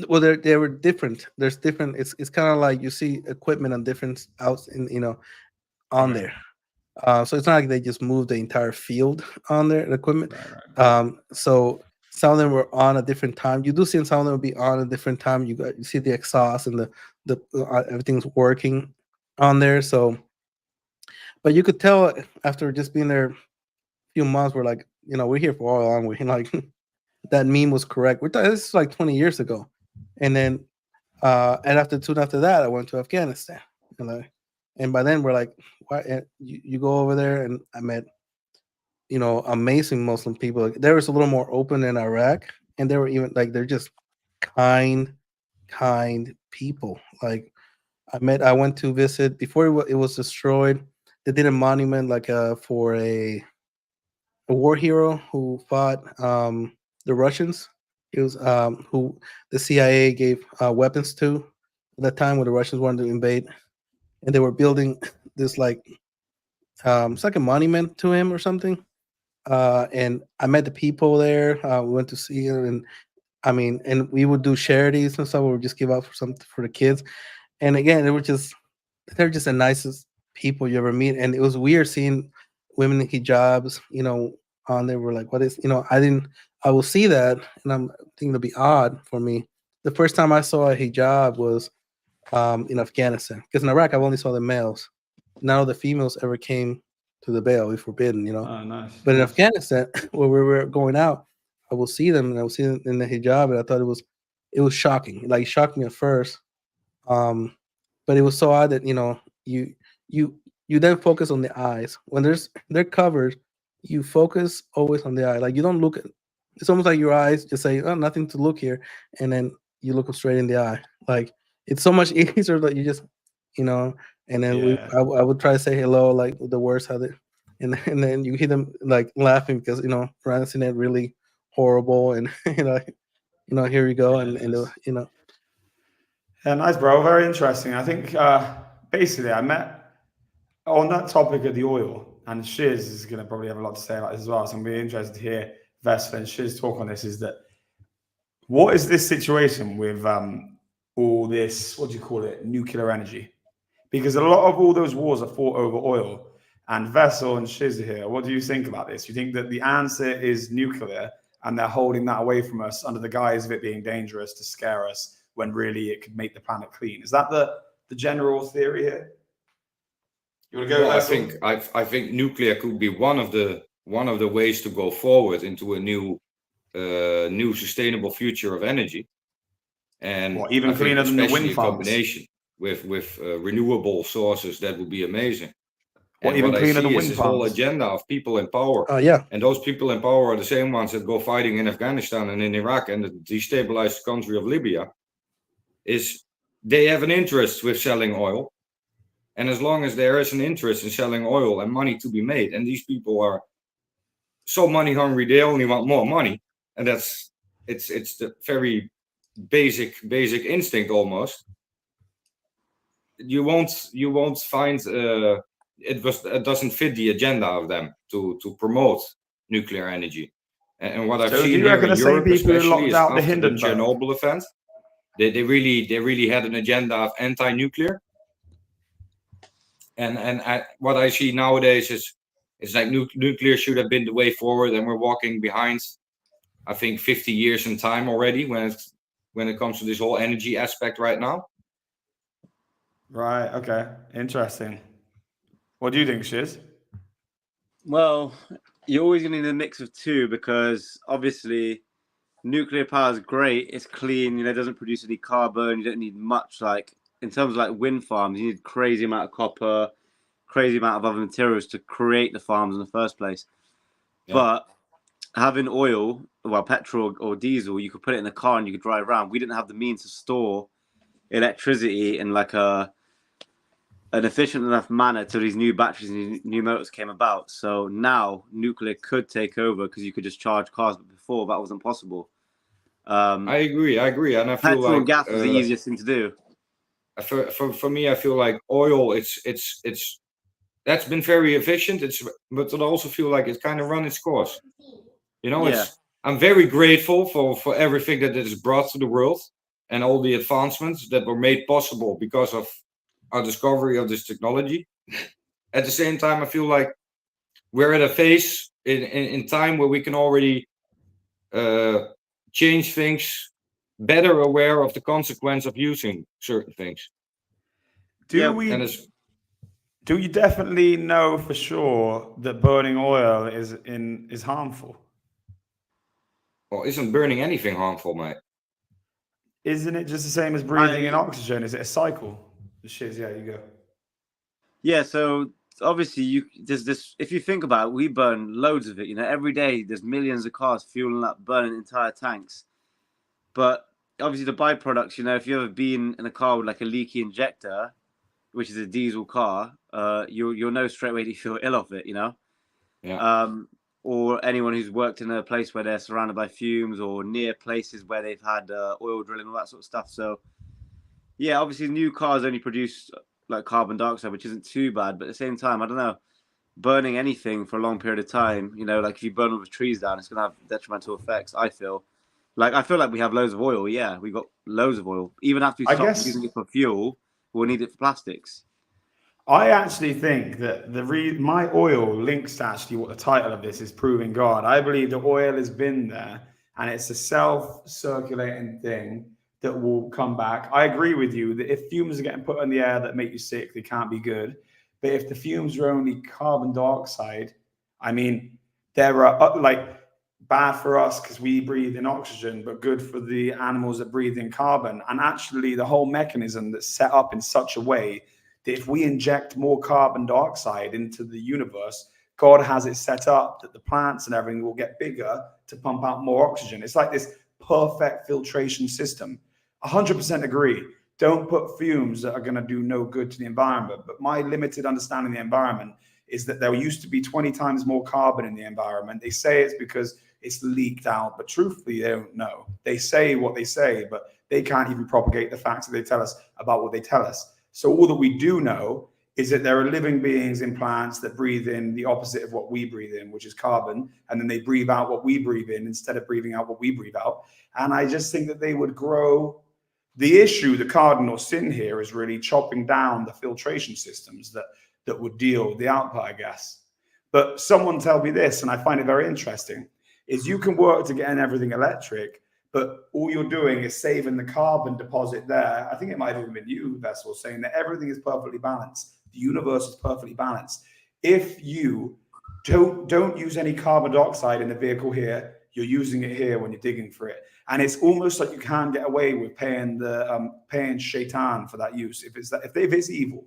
Well, they were different. There's different. It's kind of like you see equipment on different outs in on Okay. there. So it's not like they just moved the entire field on their equipment. Right. So some of them were on a different time. You do see some of them will be on a different time. You see the exhaust and the everything's working on there. So, but you could tell after just being there a few months, we're like, we're here for oil, aren't we? Like that meme was correct. This is like 20 years ago, and then and after that, I went to Afghanistan, and by then we're like, why? You go over there, and I met amazing Muslim people. They was a little more open in Iraq, and they were even like they're just kind people. Like I went to visit before it was destroyed. They did a monument like for a war hero who fought the Russians. He was who the CIA gave weapons to at that time when the Russians wanted to invade, and they were building this like it's like a monument to him or something. And I met the people there. We went to see him, and I mean, and we would do charities and stuff. We would just give out for the kids. And again, they're just the nicest people you ever meet. And it was weird seeing women in hijabs, on there. We're like, what is, I will see that, and I'm thinking it'll be odd for me. The first time I saw a hijab was in Afghanistan, because in Iraq I only saw the males. None of the females ever came to the bail. We forbidden, Oh, nice. But in nice. Afghanistan, where we were going out, I will see them, and I will see them in the hijab, and I thought it was shocking. Like, it shocked me at first, but it was so odd that you then focus on the eyes when they're covered. You focus always on the eye. Like, you don't look at. It's almost like your eyes just say, "Oh, nothing to look here," and then you look them straight in the eye. Like, it's so much easier that you just, And then Yeah. I would try to say hello, like the words how they. And then you hear them like laughing because pronouncing it really horrible, and here you go, Yeah, and Yeah, nice, bro. Very interesting. I think basically I met on that topic of the oil, and Shiz is going to probably have a lot to say about this as well. So I'm really interested to hear Vespa and Shiz talk on this. Is that what is this situation with all this? What do you call it? Nuclear energy, because a lot of all those wars are fought over oil. And Vessel and Shiz are here. What do you think about this? You think that the answer is nuclear, and they're holding that away from us under the guise of it being dangerous to scare us, when really it could make the planet clean? Is that the general theory here? You want to go? Well, I think nuclear could be one of the ways to go forward into a new sustainable future of energy, and Well, even I think cleaner than the especially wind a farms. combination with renewable sources, that would be amazing. Well, And even what I cleaner than see is wind this whole farms. agenda of people in power. yeah. And those people in power are the same ones that go fighting in Afghanistan and in Iraq and the destabilized country of Libya. They have an interest with selling oil. And as long as there is an interest in selling oil and money to be made, and these people are so money hungry, they only want more money. And it's the very basic instinct almost. You won't find it doesn't fit the agenda of them to promote nuclear energy. And what I've So do seen you here reckon in the same Europe people who especially locked is out the after the Hindenburg? Chernobyl event, they really had an agenda of anti-nuclear. And what I see nowadays is like nuclear should have been the way forward, and we're walking behind, I think, 50 years in time already when it comes to this whole energy aspect right now. Right. Okay. Interesting. What do you think, Shiz? Well, you're always going to need a mix of two, because obviously nuclear power is great. It's clean. It doesn't produce any carbon. You don't need much. Like, in terms of like wind farms, you need crazy amount of copper, crazy amount of other materials to create the farms in the first place. Yeah. But having oil, petrol or diesel, you could put it in a car and you could drive around. We didn't have the means to store electricity in like an efficient enough manner till these new batteries and new motors came about. So now nuclear could take over because you could just charge cars, but before that wasn't possible. I agree, and I feel Petrol like and gas was the easiest thing to do. for me, I feel like oil. It's that's been very efficient. But I also feel like it's kind of run its course. You know, Yeah. I'm very grateful for everything that it has brought to the world and all the advancements that were made possible because of our discovery of this technology. At the same time, I feel like we're at a phase in time where we can already change things, better aware of the consequence of using certain things. Do you definitely know for sure that burning oil is harmful? Well, isn't burning anything harmful, mate? Isn't it just the same as breathing in oxygen? Is it a cycle? Yeah, you go. Yeah, so obviously there's this. If you think about it, we burn loads of it. You know, every day there's millions of cars fueling up, burning entire tanks. But obviously the byproducts. You know, if you've ever been in a car with like a leaky injector, which is a diesel car, you'll know straight away that you feel ill of it. You know. Yeah. Or anyone who's worked in a place where they're surrounded by fumes or near places where they've had oil drilling, all that sort of stuff. So, yeah, obviously new cars only produce like carbon dioxide, which isn't too bad. But at the same time, I don't know, burning anything for a long period of time, you know, like if you burn all the trees down, it's going to have detrimental effects, I feel. I feel like we have loads of oil. Yeah, we got loads of oil. Even after we stop using it for fuel, we'll need it for plastics. I actually think that my oil links to actually what the title of this is, Proving God. I believe the oil has been there and it's a self-circulating thing that will come back. I agree with you that if fumes are getting put in the air that make you sick, they can't be good. But if the fumes are only carbon dioxide, I mean, there are bad for us because we breathe in oxygen, but good for the animals that breathe in carbon. And actually the whole mechanism that's set up in such a way that if we inject more carbon dioxide into the universe, God has it set up that the plants and everything will get bigger to pump out more oxygen. It's like this perfect filtration system. 100% agree. Don't put fumes that are going to do no good to the environment. But my limited understanding of the environment is that there used to be 20 times more carbon in the environment. They say it's because it's leaked out, but truthfully, they don't know. They say what they say, but they can't even propagate the facts that they tell us about what they tell us. So all that we do know is that there are living beings in plants that breathe in the opposite of what we breathe in, which is carbon, and then they breathe out what we breathe in instead of breathing out what we breathe out. And I just think that they would grow. The issue, the cardinal sin here is really chopping down the filtration systems that would deal with the output, I guess. But someone tell me this, and I find it very interesting, is you can work to get everything electric, but all you're doing is saving the carbon deposit there. I think it might have even been you, Vessel, saying that everything is perfectly balanced. The universe is perfectly balanced. If you don't use any carbon dioxide in the vehicle here, you're using it here when you're digging for it. And it's almost like you can't get away with paying shaitan for that use if it's evil.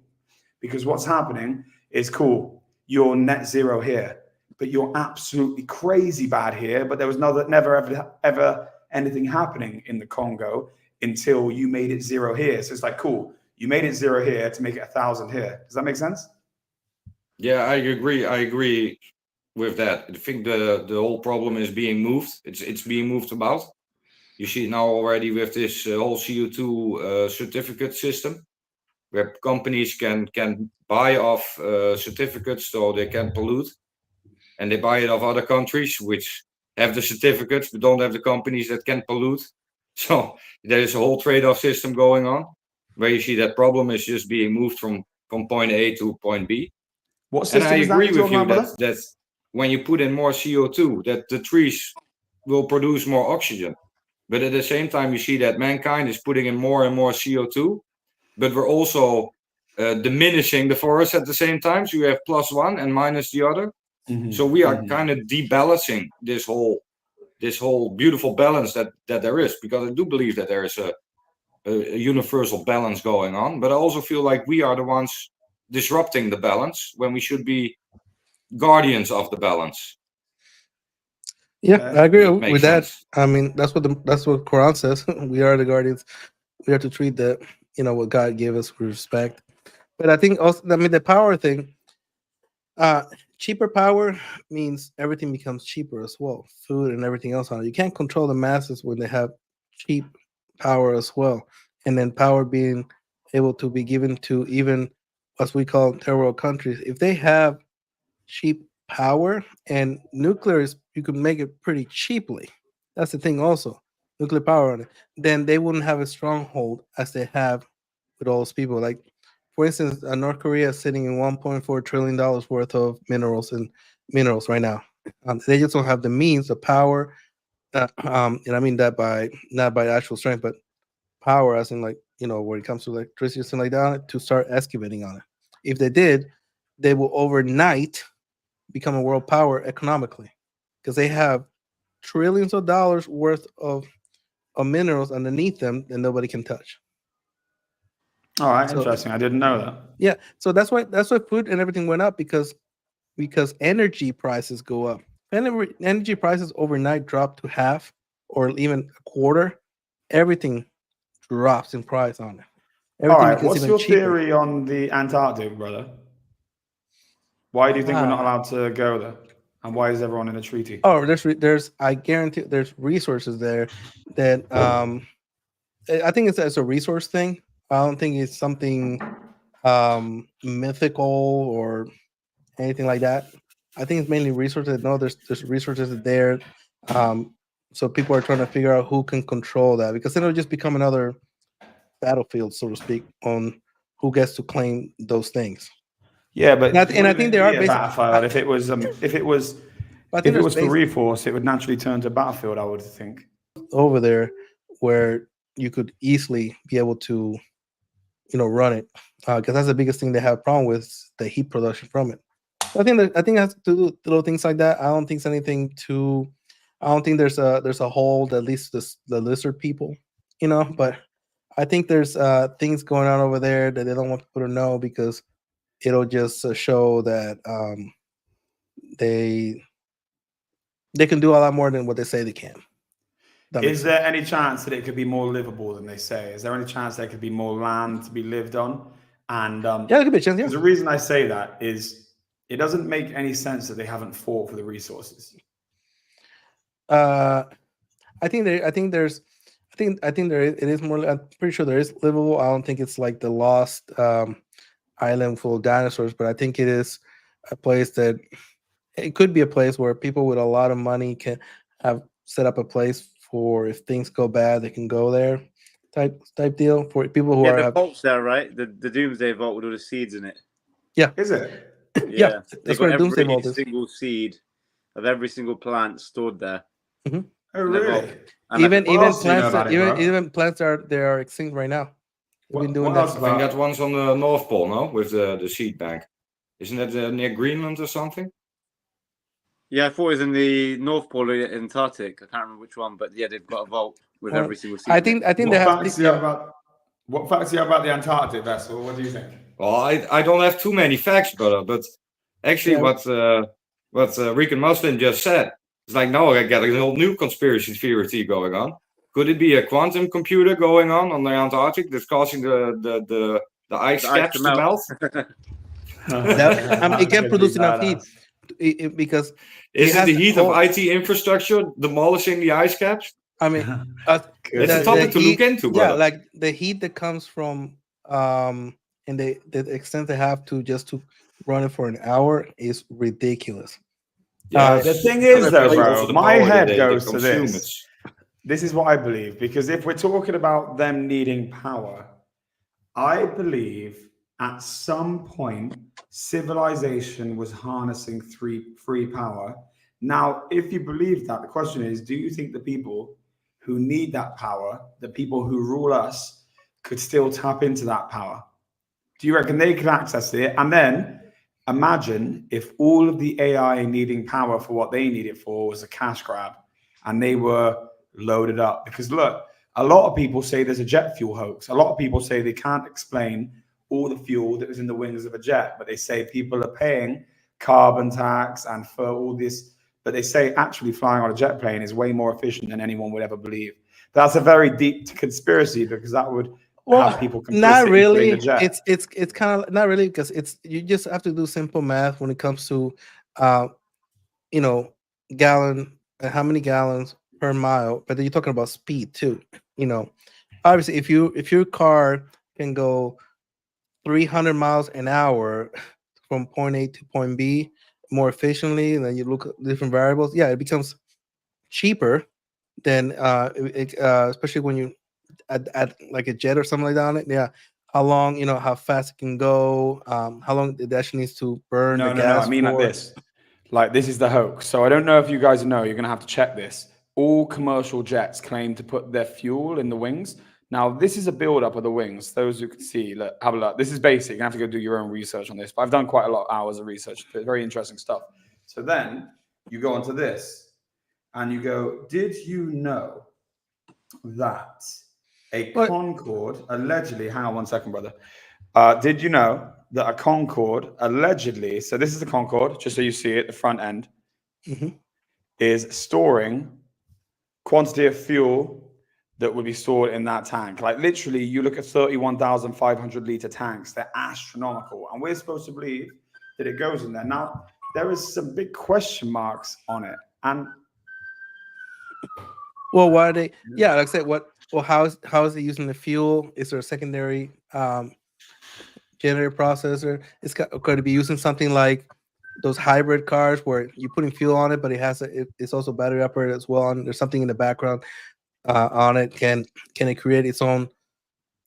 Because what's happening is cool. You're net zero here, but you're absolutely crazy bad here. But there was never ever anything happening in the Congo until you made it zero here. So it's like, cool, you made it zero here to make it 1,000 here. Does that make sense? Yeah, I agree with that. I think the whole problem is being moved. It's being moved about. You see it now already with this whole CO2 certificate system, where companies can buy off certificates so they can pollute, and they buy it off other countries which have the certificates but don't have the companies that can pollute. So there is a whole trade-off system going on, where you see that problem is just being moved from point A to point B. What system and I is that agree you're with talking you about, that when you put in more CO2, that the trees will produce more oxygen. But at the same time, you see that mankind is putting in more and more CO2, but we're also diminishing the forest at the same time. So you have +1 and minus the other. So we are kind of debalancing this whole beautiful balance that there is, because I do believe that there is a universal balance going on. But I also feel like we are the ones disrupting the balance when we should be guardians of the balance. Yeah, Okay. I agree That with makes that. sense. I mean, that's what Quran says. We are the guardians. We have to treat what God gave us with respect. But I think also, I mean, the power thing. Uh, Cheaper power means everything becomes cheaper as well. Food and everything else on it. You can't control the masses when they have cheap power as well. And then power being able to be given to even what we call third world countries. If they have cheap power and nuclear is you can make it pretty cheaply. That's the thing also. Nuclear power on it. Then they wouldn't have a stronghold as they have with all those people. Like for instance, North Korea is sitting in $1.4 trillion worth of minerals right now. They just don't have the means, the power, and I mean that by not by actual strength, but power, as in like when it comes to electricity or something like that, to start excavating on it. If they did, they will overnight become a world power economically because they have trillions of dollars worth of minerals underneath them that nobody can touch. All right. So Interesting. I didn't know that. yeah, so that's why food and everything went up because energy prices go up. Energy prices overnight drop to half or even a quarter. Everything drops in price on it. All Everything right. becomes What's even your cheaper. theory on the Antarctic, brother? Why do you think we're not Ah. allowed to go there? And why is everyone in a treaty? Oh, there's I guarantee there's resources there that I think it's a resource thing. I don't think it's something mythical or anything like that. I think it's mainly resources. No, there's resources there. Um, so people are trying to figure out who can control that because then it'll just become another battlefield, so to speak, on who gets to claim those things. Yeah, but And I wouldn't think it there are be a basic. battlefield if it was I think if it there's was for base reforce, it would naturally turn to battlefield, I would think. over there where you could easily be able to run it because that's the biggest thing they have a problem with the heat production from it. So I think it has to do with little things like that. I don't think it's anything too. I don't think there's a hole that leads to the lizard people, But I think there's things going on over there that they don't want people to know because it'll just show that they they can do a lot more than what they say they can. That makes Is sense. there any chance that it could be more livable than they say? Is there any chance there could be more land to be lived on? And Yeah, there could be a chance. because Yeah. the reason I say that is it doesn't make any sense that they haven't fought for the resources. Uh, I think there is, it is more. I'm pretty sure there is livable. I don't think it's like the lost island full of dinosaurs, but I think it is a place that it could be a place where people with a lot of money can have set up a place for if things go bad, they can go there, type deal for people who Yeah, are the have. vault's there, right? The Doomsday Vault with all the seeds in it. Yeah, Is it? yeah, Yeah, they that's got where Doomsday every Vault is. single seed of every single plant stored there hmm Oh, in the vault. really? And like, What else do you know Plants about that it, bro? even plants that are extinct right now. They've been doing What that. else I think that about one's on the North Pole, no, with the seed bank. Isn't that near Greenland or something? yeah, I thought it was in the North Pole, Antarctic. I can't remember which one, but yeah, they've got a vault with every single seed. I in think it. I think they what have. facts do you have about what facts do you have about the Antarctic vessel? What do you think? Well, I don't have too many facts, brother, but actually Yeah. what Rican Muslim just said is like, no, I get a whole new conspiracy theory going on. Could it be a quantum computer going on the Antarctic that's causing the ice The ice caps to to melt? It can produce enough heat because Is it has the heat of cold. IT infrastructure demolishing the ice caps? I mean, It's a the topic to look heat. into, Yeah, brother. like the heat that comes from and the extent they have to just to run it for an hour is ridiculous. Yeah, The thing and is, I though, believe bro, also the my power that head they goes to consume. this. This is what I believe because if we're talking about them needing power, I believe at some point civilization was harnessing free power. Now, if you believe that, the question is, do you think the people who need that power, the people who rule us, could still tap into that power? Do you reckon they could access it? And then imagine if all of the AI needing power for what they need it for was a cash grab and they were loaded up. Because look, a lot of people say there's a jet fuel hoax. A lot of people say they can't explain all the fuel that was in the wings of a jet, but they say people are paying carbon tax and for all this but they say actually flying on a jet plane is way more efficient than anyone would ever believe. That's a very deep conspiracy because that would have people not complicit in putting really. the jet. It's kind of not really because you just have to do simple math when it comes to, you know, gallon how many gallons per mile. But then you're talking about speed too. You know, obviously if your car can go 300 miles an hour from point A to point B more efficiently, and then you look at different variables, yeah, it becomes cheaper than especially when you add like a jet or something like that on it. Yeah, how long, you know, how fast it can go, how long it actually needs to burn the No. gas I mean like for. this. Like this is the hoax. So I don't know if you guys know. You're gonna have to check this. All commercial jets claim to put their fuel in the wings. Now this is a build-up of the wings. Those who can see, look, have a look. This is basic. You have to go do your own research on this. But I've done quite a lot of hours of research. It's very interesting stuff. So then you go onto this, and you go. Did you know that a But Concorde allegedly? Hang on 1 second, brother. Did you know that a Concorde allegedly, so this is the Concorde, just so you see it, the front end, is storing quantity of fuel that would be stored in that tank. Like literally, you look at 31,500 liter tanks, they're astronomical. And we're supposed to believe that it goes in there. Now, there is some big question marks on it. And well, why are they? Yeah, like I said, how is it using the fuel? Is there a secondary generator processor? It's going to be using something like those hybrid cars where you're putting fuel on it, but it's also battery operated as well. And there's something in the background on it. Can it create its own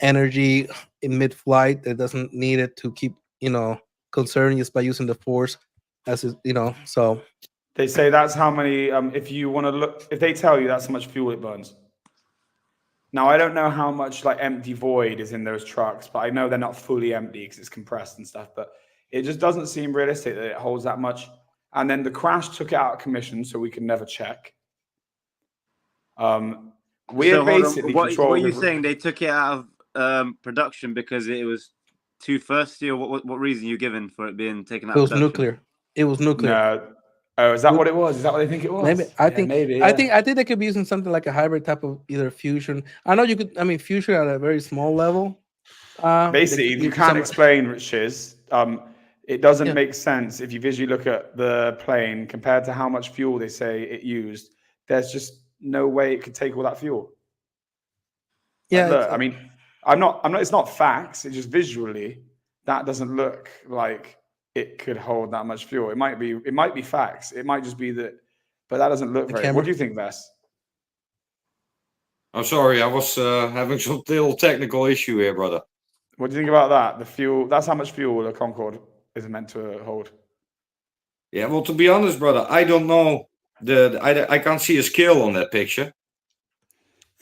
energy in mid-flight that doesn't need it to keep, you know, conserving just by using the force as it, you know? So they say that's how many, if you want to look, if they tell you that's how much fuel it burns. Now, I don't know how much like empty void is in those trucks, but I know they're not fully empty because it's compressed and stuff, but it just doesn't seem realistic that it holds that much. And then the crash took it out of commission, so we can never check. We're basically What are you controlled. saying? They took it out of production because it was too thirsty, or what reason you given for it being taken out it of was production? nuclear. It was nuclear. No. Oh, is that what it was? Is that what they think it was? Maybe I think maybe. I Yeah. think they could be using something like a hybrid type of either fusion. I know you could. I mean, fusion at a very small level. Basically, you can't explain, Shiz. It doesn't make sense if you visually look at the plane compared to how much fuel they say it used. There's just no way it could take all that fuel. Yeah, Look, I mean, I'm not. It's not facts. It's just visually that doesn't look like it could hold that much fuel. It might be facts. It might just be that, but that doesn't look very. What do you think, Vess? I'm sorry, I was having some little technical issue here, brother. What do you think about that? The fuel. That's how much fuel a Concorde is meant to hold. Yeah, well, to be honest, brother, I don't know. I can't see a scale on that picture.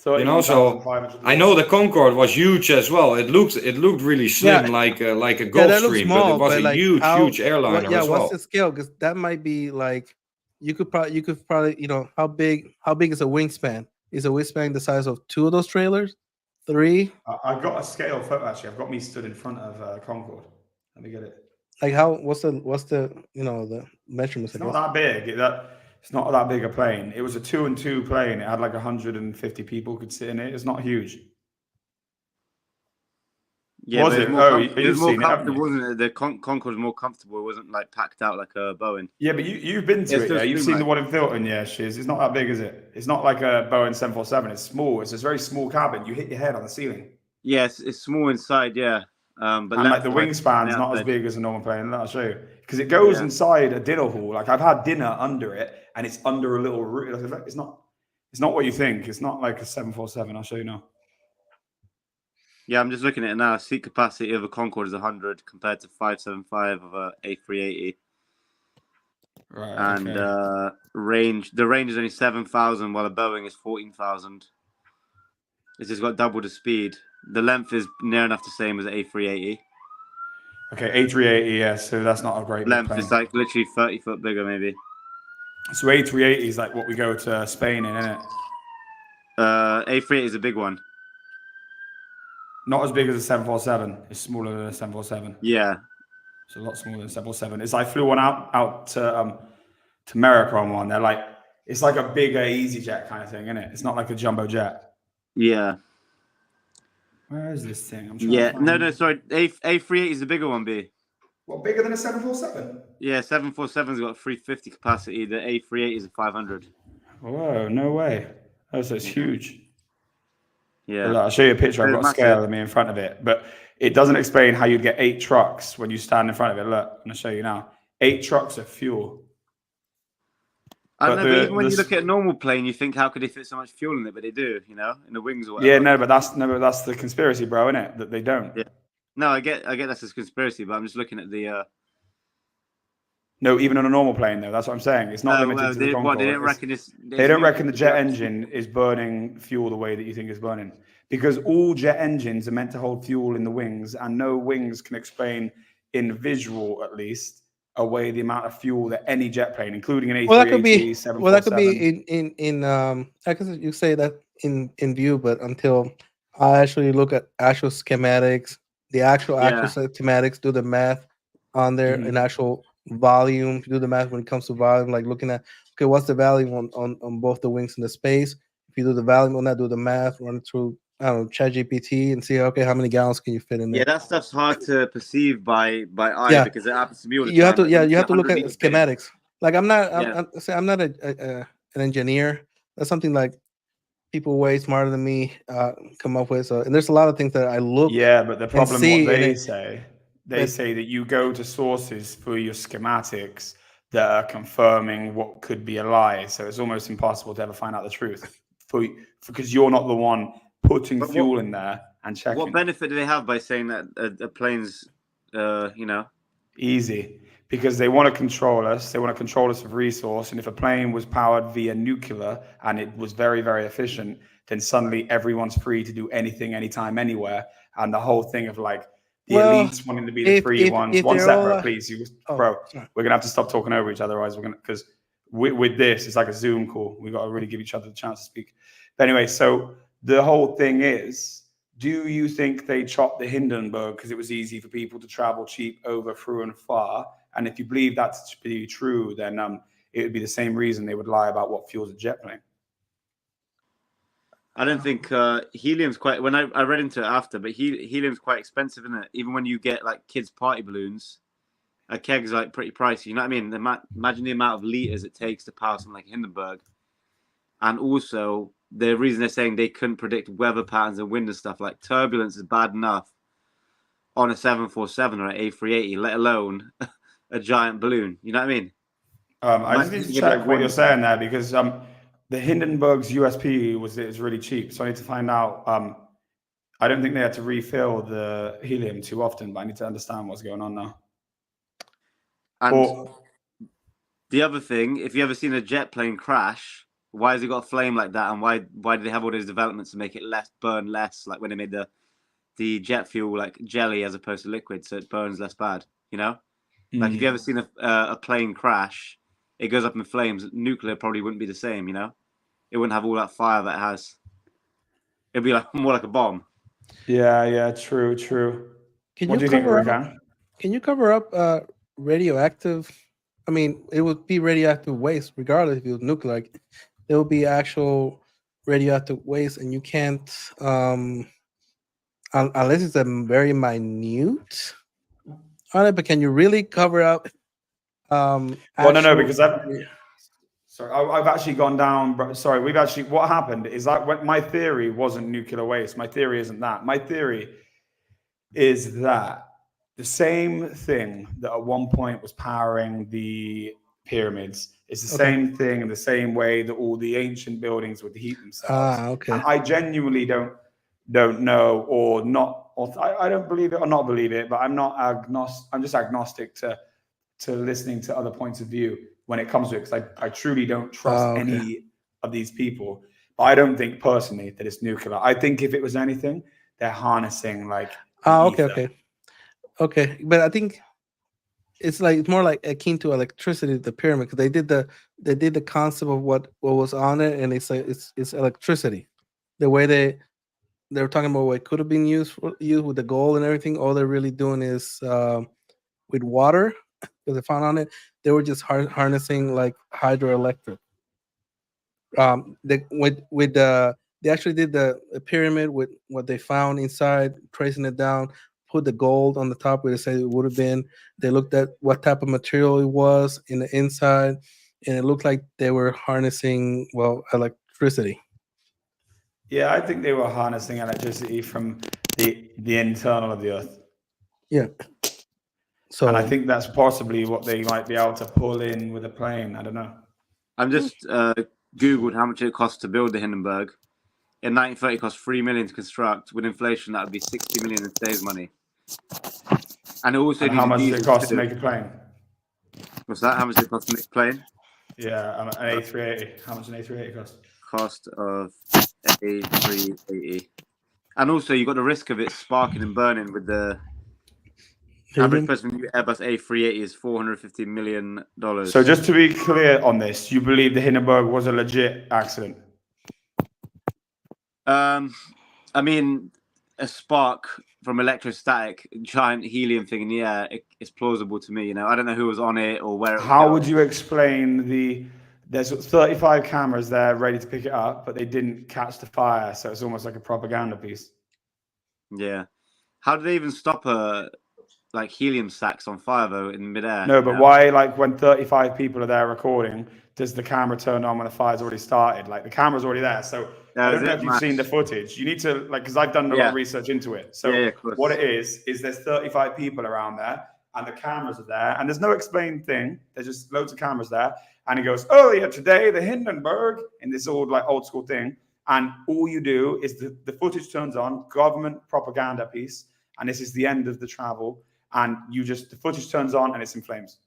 You know, so I know the Concorde was huge as well. It looked really slim, like a Gulfstream, but it was a huge airliner as well. What's the scale? Because that might be like you could probably you know how big is a wingspan? Is a wingspan the size of 2 of those trailers? 3? I've got a scale photo actually. I've got me stood in front of Concorde. Let me get it. Like how? What's the you know the measurements? It's not that big. It's not that big a plane. It was a 2-and-2 plane. It had like 150 people could sit in it. It's not huge. Yeah, was it? It was more seen comfortable, it, wasn't it? The Concorde was more comfortable. It wasn't like packed out like a Boeing. Yeah, but you've been to it. Yeah, you've seen the one in Filton. Yeah, Shiz. It's not that big, is it? It's not like a Boeing 747. It's small. It's a very small cabin. You hit your head on the ceiling. Yes, it's small inside. Yeah, but and like the wingspan's not as big as a normal plane. I'll show you because it goes inside a dinner hall. Like I've had dinner under it, and it's under a little room. It's not what you think. It's not like a 747. I'll show you now. Yeah, I'm just looking at it now. Seat capacity of a Concorde is 100 compared to 575 of a A380. Right. And the range is only 7,000, while a Boeing is 14,000. It's just got double the speed. The length is near enough the same as an A380. Okay, A380, yeah. So that's not a great length. plane. Is like literally 30 foot bigger, maybe. So A380 is like what we go to Spain in, isn't it? A380 is a big one. Not as big as a 747. It's smaller than a 747. Yeah. It's a lot smaller than a 747. It's I flew one out to to America on one. They're like, it's like a bigger EasyJet kind of thing, isn't it? It's not like a jumbo jet. Yeah. Where is this thing? I'm trying Yeah. to find No, sorry. A38 is the bigger one, B. What, bigger than a 747? Yeah, 747's got 350 capacity. The A38 is a 500. Whoa, no way. Oh, so it's huge. Yeah. But look, I'll show you a picture. I've Very got a massive. scale of me in front of it, but it doesn't explain how you'd get 8 trucks when you stand in front of it. Look, I'm going to show you now. 8 trucks of fuel. I don't But know, but even when you look at a normal plane, you think, how could they fit so much fuel in it? But they do, you know, in the wings or whatever. Yeah, no, but that's the conspiracy, bro, isn't it? That they don't. Yeah. No, I get that's a conspiracy, but I'm just looking at the. No, even on a normal plane, though. That's what I'm saying. It's not limited to the Concorde. They didn't reckon this. They don't reckon the jet engine is burning fuel the way that you think it's burning. Because all jet engines are meant to hold fuel in the wings, and no wings can explain, in visual at least, away the amount of fuel that any jet plane, including an A380, Well, that could be 747. well, that could be in I guess you say that in view, but until I actually look at actual schematics, the actual schematics, do the math on there, and actual volume, do the math when it comes to volume, like looking at, okay, what's the volume on both the wings and the space? If you do the volume on that, do the math, run it through, I don't know, ChatGPT, and see, okay, how many gallons can you fit in there? Yeah, that stuff's hard to perceive by eye because it happens to me all the time. You have to look at schematics. Like I'm not an engineer. That's something like people way smarter than me come up with. So, and there's a lot of things that I look. Yeah, but the problem see what they say that you go to sources for your schematics that are confirming what could be a lie. So it's almost impossible to ever find out the truth because you're not the one putting fuel in there and checking. What benefit do they have by saying that a plane's, you know? Easy. Because they want to control us. They want to control us of resource. And if a plane was powered via nuclear and it was very, very efficient, then suddenly everyone's free to do anything, anytime, anywhere. And the whole thing of like the elites wanting to be the free ones. One sec, bro, please. Bro, we're going to have to stop talking over each other. Otherwise, we're going to, because with this, it's like a Zoom call. We've got to really give each other the chance to speak. But anyway, so the whole thing is, do you think they chopped the Hindenburg because it was easy for people to travel cheap over, through, and far? And if you believe that to be true, then it would be the same reason they would lie about what fuels a jet plane. I don't think helium's quite. When I read into it after, but helium's quite expensive, isn't it? Even when you get like kids' party balloons, a keg's like pretty pricey. You know what I mean? Imagine the amount of liters it takes to power something like Hindenburg, and also the reason they're saying they couldn't predict weather patterns and wind and stuff. Like turbulence is bad enough on a 747 or an A380, let alone a giant balloon. You know what I mean? I just need to check what you're saying there because the Hindenburg's USP is really cheap. So I need to find out. I don't think they had to refill the helium too often, but I need to understand what's going on now. And the other thing, if you ever seen a jet plane crash, why has it got a flame like that? And why do they have all those developments to make it burn less? Like when they made the jet fuel like jelly as opposed to liquid, so it burns less bad. You know, like if you ever seen a plane crash, it goes up in flames. Nuclear probably wouldn't be the same. You know, it wouldn't have all that fire that it has. It'd be like more like a bomb. Yeah, true. What do you think, Rican? Can you cover up radioactive? I mean, it would be radioactive waste, regardless if it was nuclear. Like, there will be actual radioactive waste, and you can't, unless it's a very minute on it. But can you really cover up? Well, no, because I've actually gone down. Sorry, what happened is that my theory wasn't nuclear waste. My theory isn't that. My theory is that the same thing that at one point was powering the pyramids is the same thing in the same way that all the ancient buildings would heat themselves. And I genuinely don't know or not, or I don't believe it or not believe it, but I'm not agnostic. I'm just agnostic to listening to other points of view when it comes to it, because I truly don't trust any of these people. But I don't think personally that it's nuclear. I think if it was anything, they're harnessing like okay. But I think it's more like akin to electricity, the pyramid, because they did the concept of what was on it, and it's like it's electricity. The way they were talking about what it could have been used with the gold and everything. All they're really doing is with water, because they found on it. they were just harnessing like hydroelectric. They actually did a pyramid with what they found inside, tracing it down, put the gold on the top where they said it would have been. They looked at what type of material it was in the inside, and it looked like they were harnessing, well, electricity. Yeah, I think they were harnessing electricity from the internal of the Earth. Yeah. So And I think that's possibly what they might be able to pull in with a plane. I don't know. I'm just Googled how much it costs to build the Hindenburg. In 1930, it cost $3 million to construct. With inflation, that would be $60 million in today's money. And it also And how much needs does it diesel cost to too. make a plane? What's that? How much does it cost to make a plane? Yeah, an A380. How much an A380 cost? Cost of A380. And also, you've got the risk of it sparking and burning with the average price of the Airbus A380 is $450 million. So just to be clear on this, you believe the Hindenburg was a legit accident? I mean, a spark from electrostatic giant helium thing in the air, it's plausible to me. You know, I don't know who was on it or where it was How going. would you explain there's 35 cameras there ready to pick it up, but they didn't catch the fire, so it's almost like a propaganda piece. Yeah. How do they even stop helium sacks on fire though in midair? No, but why, like, when 35 people are there recording, does the camera turn on when the fire's already started? Like, the camera's already there. So I don't know if you've seen the footage. You need to, like, because I've done a lot of research into it. So what it is there's 35 people around there, and the cameras are there, and there's no explained thing. There's just loads of cameras there. And he goes, earlier today, the Hindenburg, in this old school thing. And all you do is the footage turns on, government propaganda piece, and this is the end of the travel. And the footage turns on and it's in flames.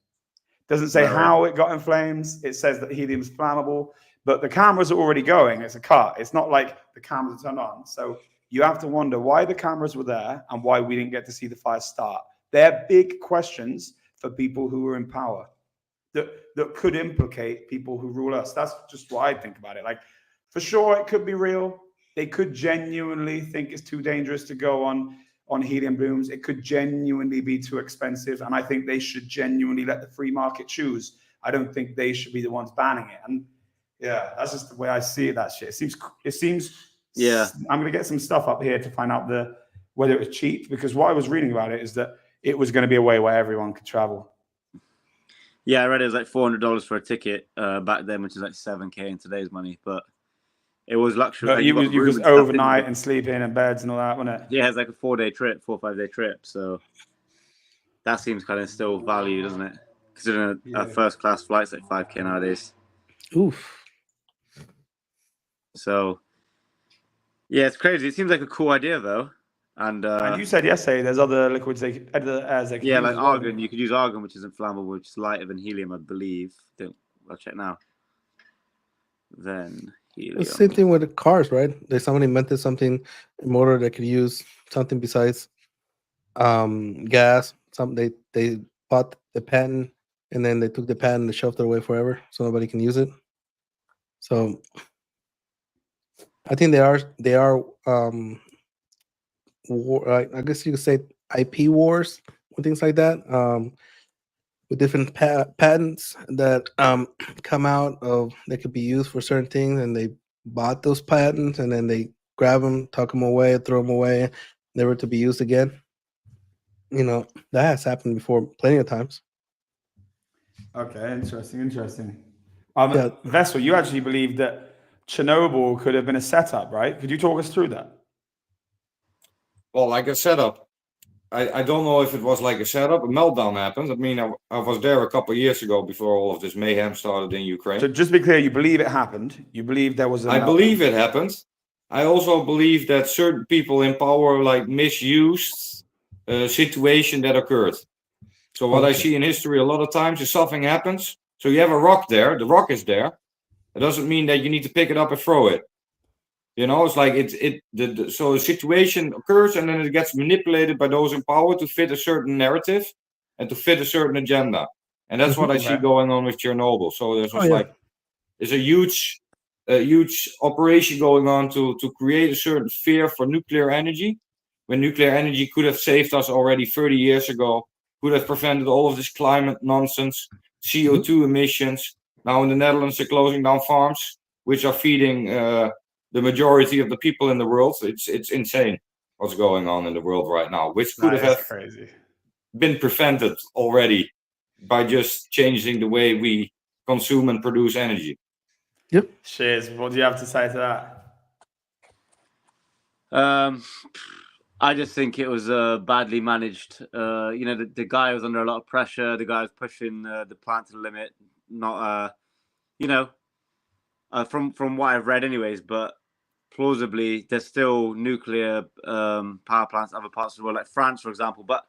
Doesn't say how it got in flames. It says that helium is flammable, but the cameras are already going. It's a cut. It's not like the cameras are turned on. So you have to wonder why the cameras were there and why we didn't get to see the fire start. They're big questions for people who are in power that could implicate people who rule us. That's just what I think about it. Like, for sure, it could be real. They could genuinely think it's too dangerous to go on helium balloons. It could genuinely be too expensive, and I think they should genuinely let the free market choose. I don't think they should be the ones banning it. And yeah, that's just the way I see it. That shit. It seems. Yeah. I'm gonna get some stuff up here to find out whether it was cheap, because what I was reading about it is that it was going to be a way where everyone could travel. Yeah, I read it was like $400 for a ticket back then, which is like $7K in today's money, but. It was luxury. But you was overnight and sleep in beds and all that, wasn't it? Yeah, it's like a 4 or 5 day trip. So that seems kind of still value, doesn't it? Considering a first class flight's like $5K nowadays. Oof. So yeah, it's crazy. It seems like a cool idea though. And you said yesterday there's other liquids they could use. Yeah, like argon. You could use argon, which isn't flammable, which is lighter than helium, I believe. I'll check now. Then helium. The same thing with the cars, right? Somebody invented something, a motor that could use something besides gas. They bought the patent, and then they took the patent and shelved it away forever, so nobody can use it. So I think they are war, I guess you could say IP wars and things like that. With different patents that come out of that could be used for certain things, and they bought those patents, and then they grab them, tuck them away, throw them away, never to be used again. You know, that has happened before plenty of times. Okay, interesting. Vessel, you actually believe that Chernobyl could have been a setup, right? Could you talk us through that? Well, like a setup. I don't know if it was like a setup. A meltdown happened. I mean, I was there a couple of years ago before all of this mayhem started in Ukraine. So just to be clear, you believe it happened. You believe there was a meltdown. I believe it happened. I also believe that certain people in power misused a situation that occurred. So what I see in history a lot of times is something happens. So you have a rock there. The rock is there. It doesn't mean that you need to pick it up and throw it. You know, it's like so a situation occurs, and then it gets manipulated by those in power to fit a certain narrative and to fit a certain agenda. And that's what I see going on with Chernobyl. So there's a huge operation going on to create a certain fear for nuclear energy, when nuclear energy could have saved us already 30 years ago, could have prevented all of this climate nonsense, CO2 emissions. Now in the Netherlands, they're closing down farms, which are feeding the majority of the people in the world. It's insane what's going on in the world right now, which could That have is crazy. been prevented already by just changing the way we consume and produce energy. Yep. Cheers. What do you have to say to that? I just think it was badly managed. You know, the guy was under a lot of pressure. The guy was pushing the plant to the limit. Not, you know, from what I've read, anyways. But plausibly, there's still nuclear power plants in other parts of the world, like France, for example. But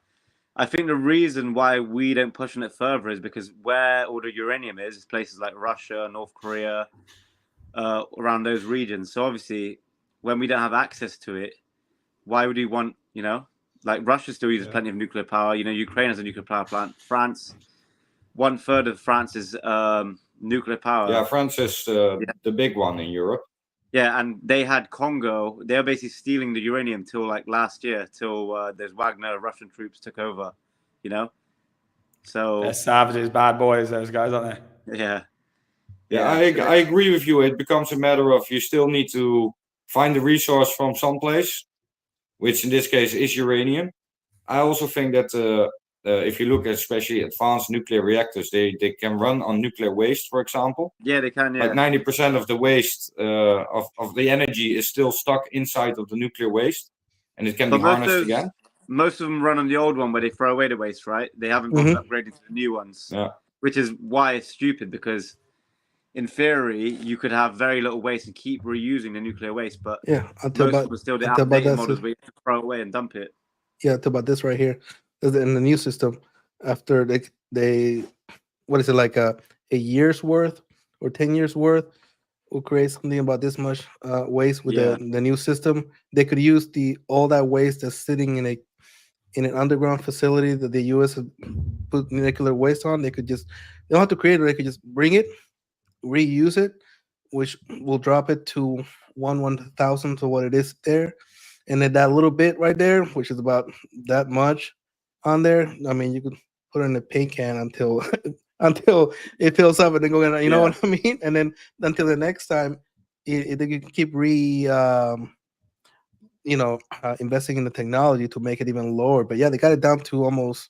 I think the reason why we don't push on it further is because where all the uranium is places like Russia, North Korea, around those regions. So obviously, when we don't have access to it, why would we want, you know, like Russia still uses plenty of nuclear power. You know, Ukraine has a nuclear power plant. France, 1/3 of France is nuclear power. Yeah, France is the big one in Europe. Yeah, and they had Congo. They were basically stealing the uranium till like last year, till those Wagner Russian troops took over, you know? So They're savages, bad boys, those guys, aren't they? yeah. Yeah, I agree with you. It becomes a matter of you still need to find the resource from someplace, which in this case is uranium. I also think that if you look at especially advanced nuclear reactors, they can run on nuclear waste, for example. Yeah, they can, yeah. Like 90% of the waste of the energy is still stuck inside of the nuclear waste, and it can be harnessed again. Most of them run on the old one where they throw away the waste, right? They haven't bothered upgrading to the new ones. Yeah. Which is why it's stupid, because in theory, you could have very little waste and keep reusing the nuclear waste, but until most of them still the outdated models where you have to throw away and dump it. Yeah, talk about this right here. In the new system, after they what is it, like a year's worth or 10 years worth, will create something about this much waste with the new system. They could use all that waste that's sitting in an underground facility that the U.S. has put nuclear waste on. They don't have to create it. They could just bring it, reuse it, which will drop it to 1/1000 to what it is there. And then that little bit right there, which is about that much on there, I mean, you could put it in a paint can until it fills up, and then go in. You know what I mean? And then until the next time, they can keep investing in the technology to make it even lower. But yeah, they got it down to almost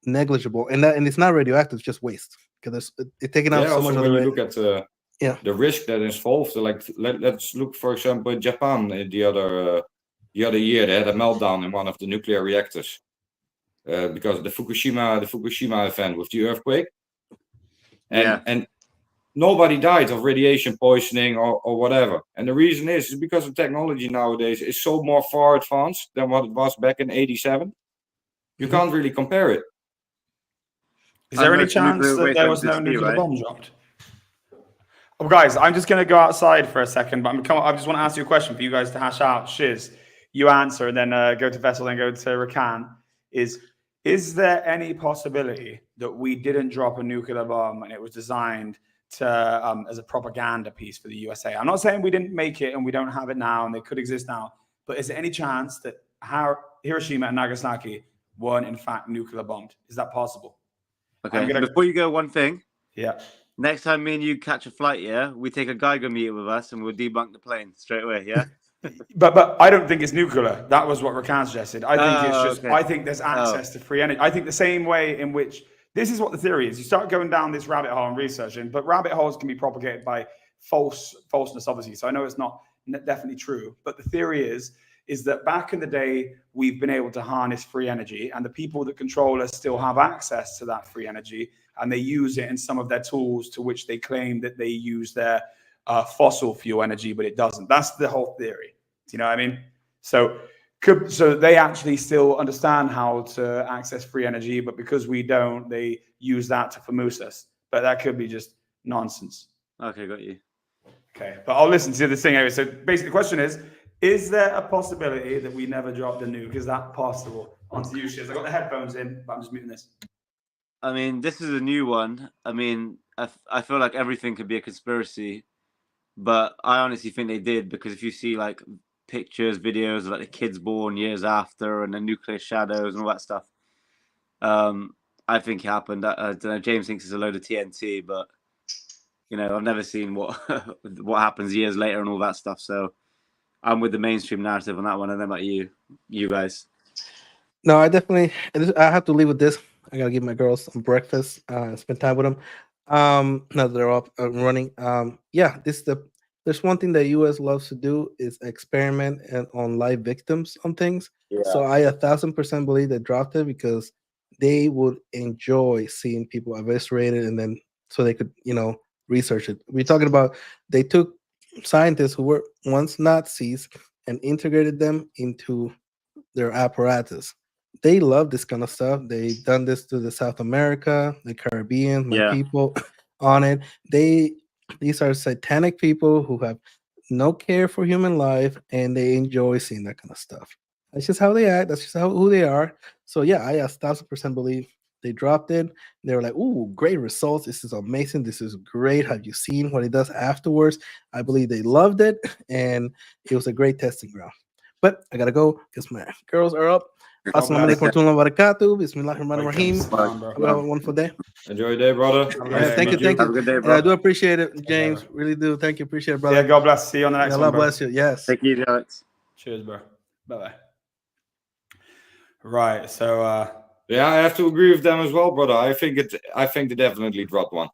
negligible, and it's not radioactive; it's just waste because it's taking out so much of the. When you look at the risk that is involved, like let's look, for example, in Japan the other year they had a meltdown in one of the nuclear reactors because of the Fukushima event with the earthquake, and nobody died of radiation poisoning or whatever. And the reason is because the technology nowadays is so more far advanced than what it was back in '87. You can't really compare it. Is there any chance that there was no nuclear bomb dropped? Oh, guys, I'm just going to go outside for a second, but I just want to ask you a question for you guys to hash out. Shiz, you answer, and then go to Vessel, then go to Rican. Is there any possibility that we didn't drop a nuclear bomb and it was designed to as a propaganda piece for the USA? I'm not saying we didn't make it and we don't have it now and they could exist now, but is there any chance that Hiroshima and Nagasaki weren't in fact nuclear bombed? Is that possible? Okay, before you go, one thing. Yeah. Next time me and you catch a flight, we take a Geiger meter with us and we'll debunk the plane straight away, yeah? But I don't think it's nuclear. That was what Rican suggested. I think it's just, I think there's access to free energy. I think the same way in which, this is what the theory is. You start going down this rabbit hole and researching, but rabbit holes can be propagated by falseness, obviously. So I know it's not definitely true, but the theory is that back in the day, we've been able to harness free energy, and the people that control us still have access to that free energy, and they use it in some of their tools to which they claim that they use their fossil fuel energy, but it doesn't. That's the whole theory. Do you know what I mean? So they actually still understand how to access free energy, but because we don't, they use that to famous us. But that could be just nonsense. Okay, got you. Okay, but I'll listen to the thing anyway. So basically the question is there a possibility that we never dropped a nuke? Is that possible? On to you, Shiz. I got the headphones in, but I'm just muting this. I mean, this is a new one. I mean, I feel like everything could be a conspiracy, but I honestly think they did, because if you see like pictures, videos of like the kids born years after and the nuclear shadows and all that stuff, I think it happened. I don't know. James thinks it's a load of TNT, but I've never seen what what happens years later and all that stuff. So I'm with the mainstream narrative on that one. And then about you guys. No, I definitely. I have to leave with this. I gotta give my girls some breakfast. Spend time with them. Now that they're up and running. Yeah, there's one thing that U.S. loves to do is experiment on live victims on things. Yeah. So I 1,000% believe they dropped it because they would enjoy seeing people eviscerated, and then so they could research it. We're talking about they took scientists who were once Nazis and integrated them into their apparatus. They love this kind of stuff. They've done this to the South America, the Caribbean, my people on it. These are satanic people who have no care for human life, and they enjoy seeing that kind of stuff. That's just how they act. That's just who they are. So yeah, I 1,000% believe they dropped it. They were like, "Ooh, great results! This is amazing! This is great! Have you seen what it does afterwards?" I believe they loved it, and it was a great testing ground. But I gotta go because my girls are up. Assalamu alaikum warahmatullahi wabarakatuh. Bismillahirrahmanirrahim. We have a wonderful day. Enjoy your day, brother. Yeah, thank you. Have a good day, And bro. I do appreciate it, James. Really do. Thank you. Appreciate it, brother. Yeah, God bless. See you on the next Yeah, one, Allah bro. bless you. Yes. Thank you, Alex. Cheers, bro. Bye-bye. Right, so Yeah, I have to agree with them as well, brother. I think they definitely dropped one.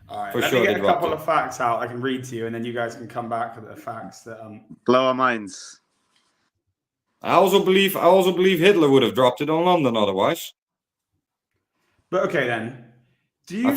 all right, For let sure me they get a dropped couple it. of facts out I can read to you, and then you guys can come back with the facts that Blow our minds. I also believe Hitler would have dropped it on London otherwise. But okay then. Do you